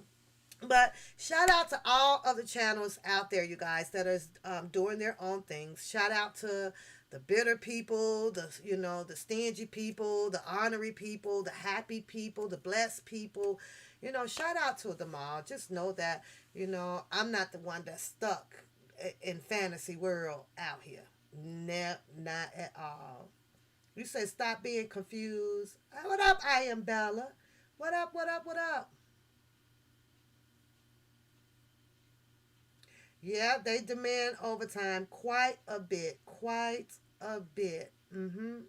B: but shout out to all of the channels out there, you guys, that are doing their own things. Shout out to the bitter people, the stingy people, the honorary people, the happy people, the blessed people. Shout out to them all. Just know that, I'm not the one that's stuck in fantasy world out here. No, not at all. You say stop being confused. What up, I am Bella? What up, what up, what up? Yeah, they demand overtime quite a bit. Quite a bit. And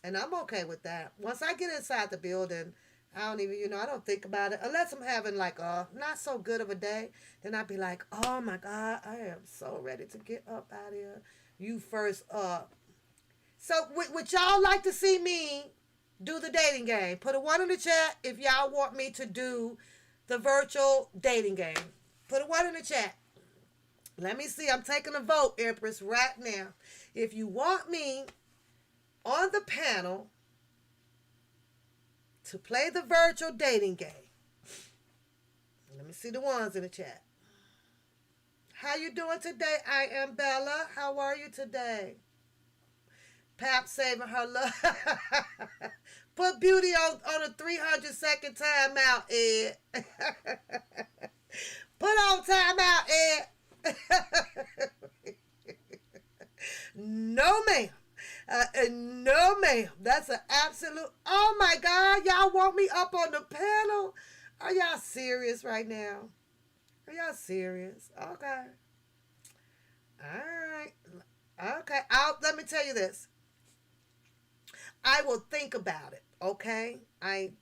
B: I'm okay with that. Once I get inside the building, I don't even, I don't think about it. Unless I'm having like a not so good of a day, then I'd be like, oh my God, I am so ready to get up out of here. You first up. So, would y'all like to see me do the dating game? Put a 1 in the chat if y'all want me to do the virtual dating game. Put a 1 in the chat. Let me see. I'm taking a vote, Empress, right now. If you want me on the panel to play the virtual dating game, let me see the ones in the chat. How you doing today? I am Bella. How are you today? Pap saving her love. Put Beauty on a 300-second timeout, Ed. Put on timeout, Ed. No, ma'am. No, ma'am. That's an absolute. Oh my God, y'all want me up on the panel? Are y'all serious right now? Are y'all serious? Okay. All right. Okay. Let me tell you this. I will think about it. Okay. I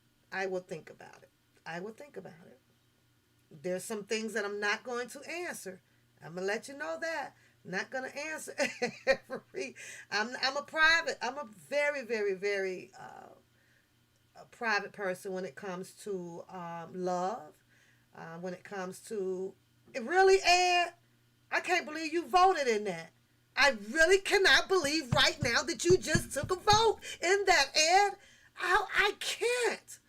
B: will think about it. I will think about it. There's some things that I'm not going to answer. I'm gonna let you know that. I'm not gonna answer every. I'm a very, very, very a private person when it comes to love. When it comes to it, really, Ed, I can't believe you voted in that. I really cannot believe right now that you just took a vote in that, Ed. I can't.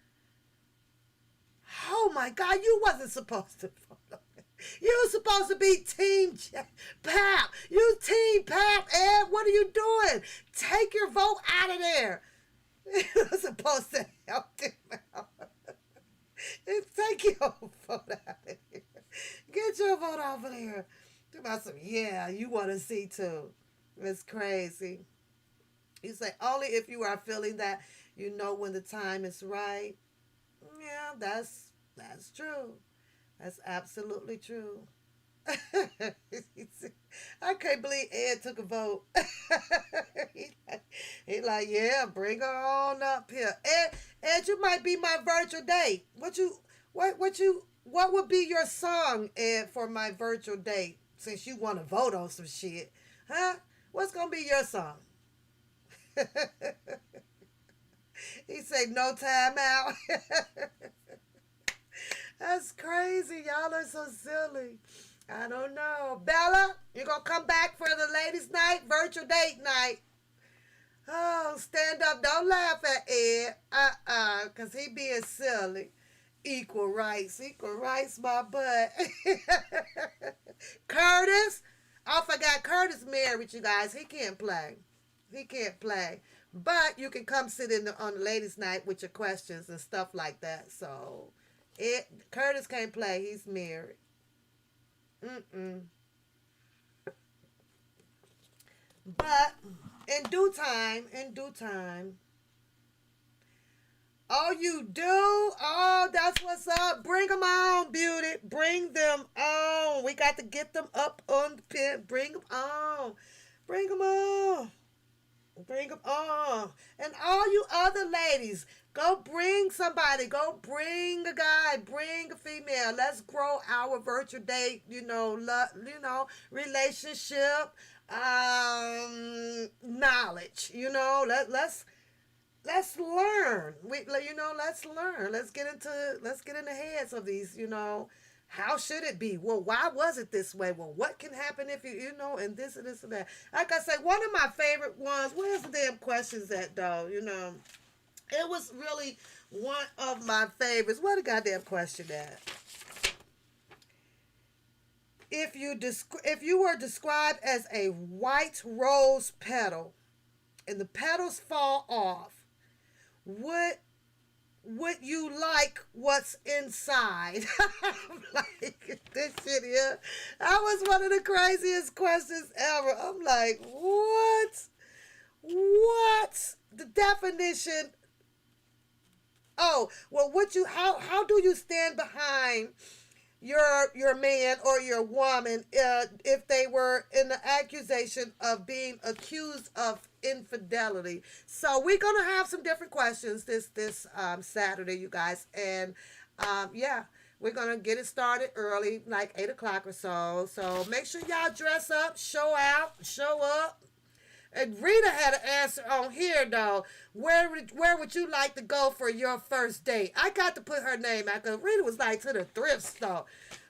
B: Oh my God, you wasn't supposed to vote. You were supposed to be Team Pap. You Team Pap, Ed. What are you doing? Take your vote out of there. You're supposed to help him out. Take your vote out of here. Get your vote off of there. Do about some, yeah, you want to see too. It's crazy. You say, only if you are feeling that you know when the time is right. Yeah, that's true. That's absolutely true. I can't believe Ed took a vote. he like, yeah, bring her on up here. Ed, you might be my virtual date. What would be your song, Ed, for my virtual date? Since you want to vote on some shit, huh? What's gonna be your song? He said no time out. That's crazy. Y'all are so silly. I don't know. Bella, you gonna come back for the ladies' night, virtual date night? Oh, stand up. Don't laugh at Ed. Because he being silly. Equal rights, my butt. Curtis. I forgot Curtis married, you guys. He can't play. But you can come sit on the ladies' night with your questions and stuff like that. So, Curtis can't play. He's married. But in due time. Oh, you do? Oh, that's what's up. Bring them on, Beauty. Bring them on. We got to get them up on the pit. Bring them on. Bring them on. Bring them on. And all you other ladies, go bring somebody. Go bring a guy. Bring a female. Let's grow our virtual date, relationship, knowledge. Let's learn. Let's learn. Let's get in the heads of these, how should it be? Well, why was it this way? Well, what can happen if and this and this and that. Like I say, one of my favorite ones, where's the damn questions at though? It was really One of my favorites. What a goddamn question that. If you were described as a white rose petal and the petals fall off, would you like what's inside? I'm like, this shit here. That was one of the craziest questions ever. I'm like, what? What? The definition. Oh, well, how do you stand behind your man or your woman if they were in the accusation of being accused of infidelity? So we're gonna have some different questions this Saturday, you guys, and yeah, we're gonna get it started early, like 8 o'clock or so. So make sure y'all dress up, show out, show up. And Rita had an answer on here though. Where would you like to go for your first date? I got to put her name out because Rita was like to the thrift store.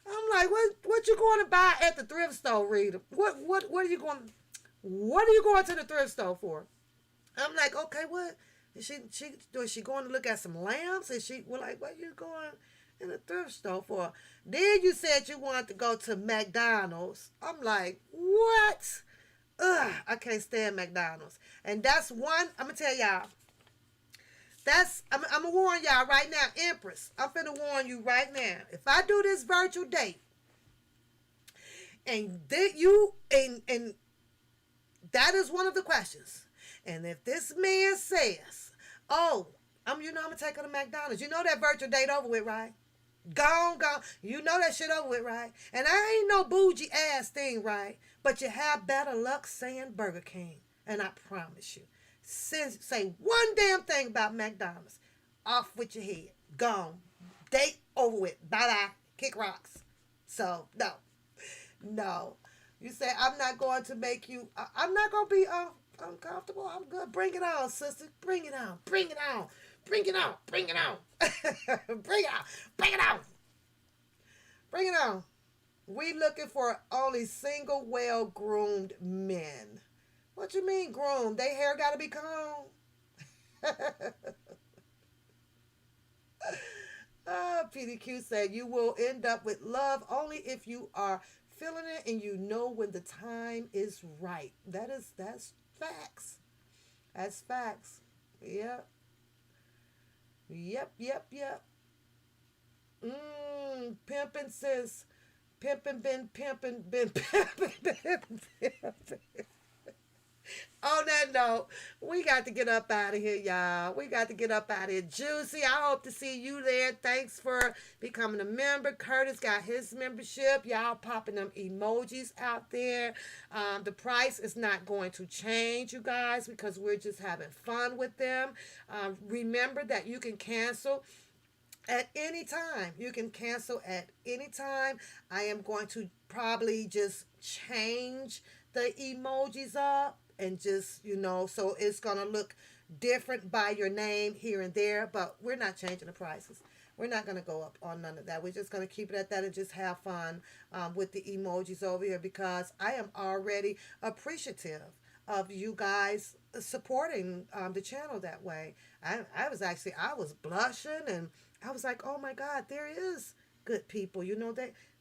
B: I'm like, what you going to buy at the thrift store, Rita? What are you going? What are you going to the thrift store for? I'm like, okay, what? Is she going to look at some lamps? And she was like, what you going in the thrift store for? Then you said you wanted to go to McDonald's. I'm like, what? Ugh, I can't stand McDonald's. And that's one, I'm going to tell y'all. I'm going to warn y'all right now, Empress. I'm finna warn you right now. If I do this virtual date, and and that is one of the questions. And if this man says, oh, I'm going to take her to McDonald's. You know that virtual date over with, right? Gone. You know that shit over with, right? And I ain't no bougie ass thing, right? But you have better luck saying Burger King. And I promise you, say one damn thing about McDonald's, off with your head. Gone. Date over with. Bye-bye. Kick rocks. So, no. You say, I'm not going to make you, I'm not going to be uncomfortable. I'm good. Bring it on, sister. Bring it on. Bring it on. Bring it on. Bring it on. Bring it on. Bring it on. Bring it on. We looking for only single, well-groomed men. What you mean groomed? They hair got to be combed. PDQ said you will end up with love only if you are feeling it and you know when the time is right. That's facts. That's facts. Yep. Yep. Pimpin' sis. Pimpin' been pimpin'. On that note, we got to get up out of here, y'all. We got to get up out of here. Juicy, I hope to see you there. Thanks for becoming a member. Curtis got his membership. Y'all popping them emojis out there. The price is not going to change, you guys, because we're just having fun with them. Remember that you can cancel at any time. You can cancel at any time. I am going to probably just change the emojis up and just, so it's going to look different by your name here and there, but we're not changing the prices. We're not going to go up on none of that. We're just going to keep it at that and just have fun with the emojis over here because I am already appreciative of you guys supporting the channel that way. I was blushing and I was like, oh my God, there is good people.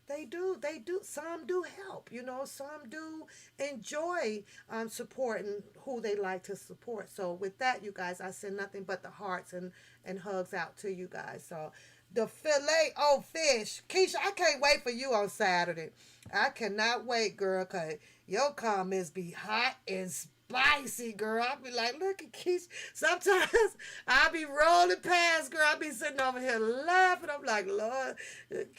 B: They do. Some do help. Some do enjoy supporting who they like to support. So with that, you guys, I send nothing but the hearts and hugs out to you guys. So the filet o fish. Keisha, I can't wait for you on Saturday. I cannot wait, girl, because your comments be hot and spicy, girl. I'll be like, look at Keisha. Sometimes I'll be rolling past, girl. I'll be sitting over here laughing. I'm like, Lord,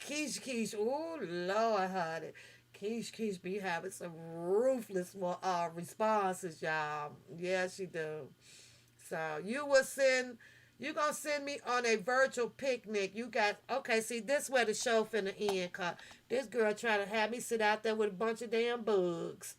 B: Keisha. Oh, Lord, honey. Keisha be having some ruthless responses, y'all. Yeah, she do. So you're going to send me on a virtual picnic. Okay, see, this where the show finna end, cause this girl trying to have me sit out there with a bunch of damn bugs.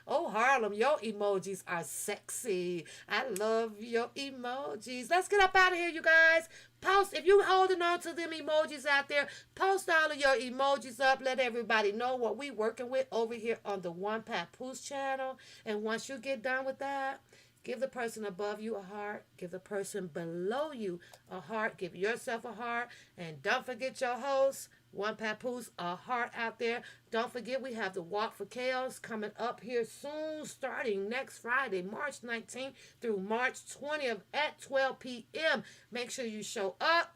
B: Oh, Harlem, your emojis are sexy. I love your emojis. Let's get up out of here, you guys. Post, if you holding on to them emojis out there, post all of your emojis up. Let everybody know what we working with over here on the One Papoose channel. And once you get done with that, Give the person above you a heart. Give the person below you a heart. Give yourself a heart. And don't forget your host, One Papoose, a heart out there. Don't forget we have the Walk4Kellz coming up here soon, starting next Friday, March 19th through March 20th at 12 p.m. Make sure you show up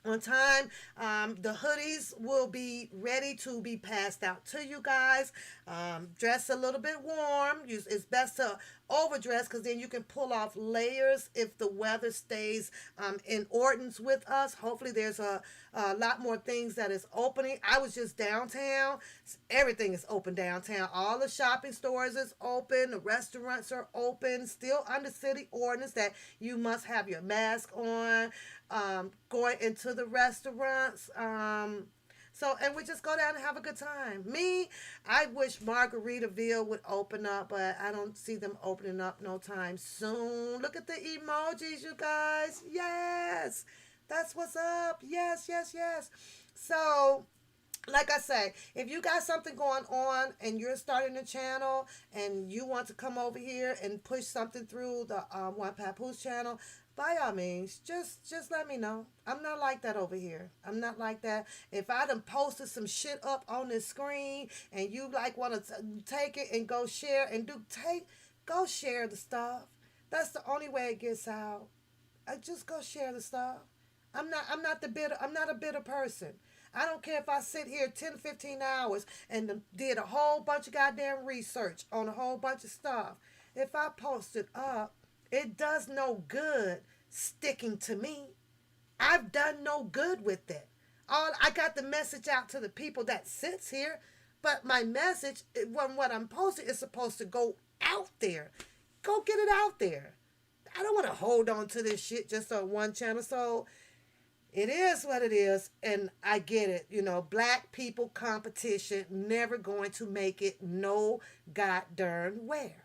B: on time. The hoodies will be ready to be passed out to you guys. Dress a little bit warm. It's best to overdress because then you can pull off layers if the weather stays in ordinance with us. Hopefully there's a lot more things that is opening. I was just downtown. Everything is open downtown. All the shopping stores is open. The restaurants are open. Still under city ordinance that you must have your mask on going into the restaurants. And we just go down and have a good time. I wish Margaritaville would open up, but I don't see them opening up no time soon. Look at the emojis, you guys. Yes, that's what's up. Yes, yes, yes. So, like I say, if you got something going on and you're starting a channel and you want to come over here and push something through the One Papoose channel, by all means, just let me know. I'm not like that over here. I'm not like that. If I done posted some shit up on this screen and you like want to take it and go share and go share the stuff. That's the only way it gets out. I just go share the stuff. I'm not a bitter person. I don't care if I sit here 10, 15 hours and did a whole bunch of goddamn research on a whole bunch of stuff. If I post it up, it does no good sticking to me. I've done no good with it. I got the message out to the people that sits here, but my message, what I'm posting, is supposed to go out there. Go get it out there. I don't want to hold on to this shit just on one channel. So it is what it is, and I get it. Black people competition never going to make it no goddamn where.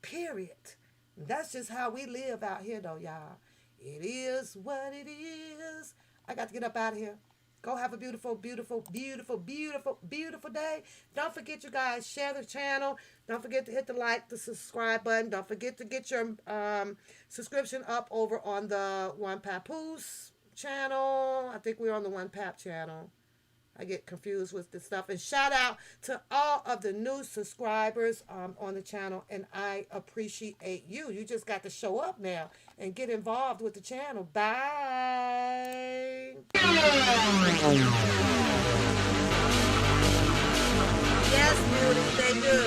B: Period. That's just how we live out here, though, y'all. It is what it is. I got to get up out of here. Go have a beautiful, beautiful, beautiful, beautiful, beautiful day. Don't forget, you guys, share the channel. Don't forget to hit the like, the subscribe button. Don't forget to get your subscription up over on the One Papoose channel. I think we're on the One Pap channel. I get confused with this stuff. And shout out to all of the new subscribers on the channel. And I appreciate you. You just got to show up now and get involved with the channel. Bye. Yes, beauty, they do.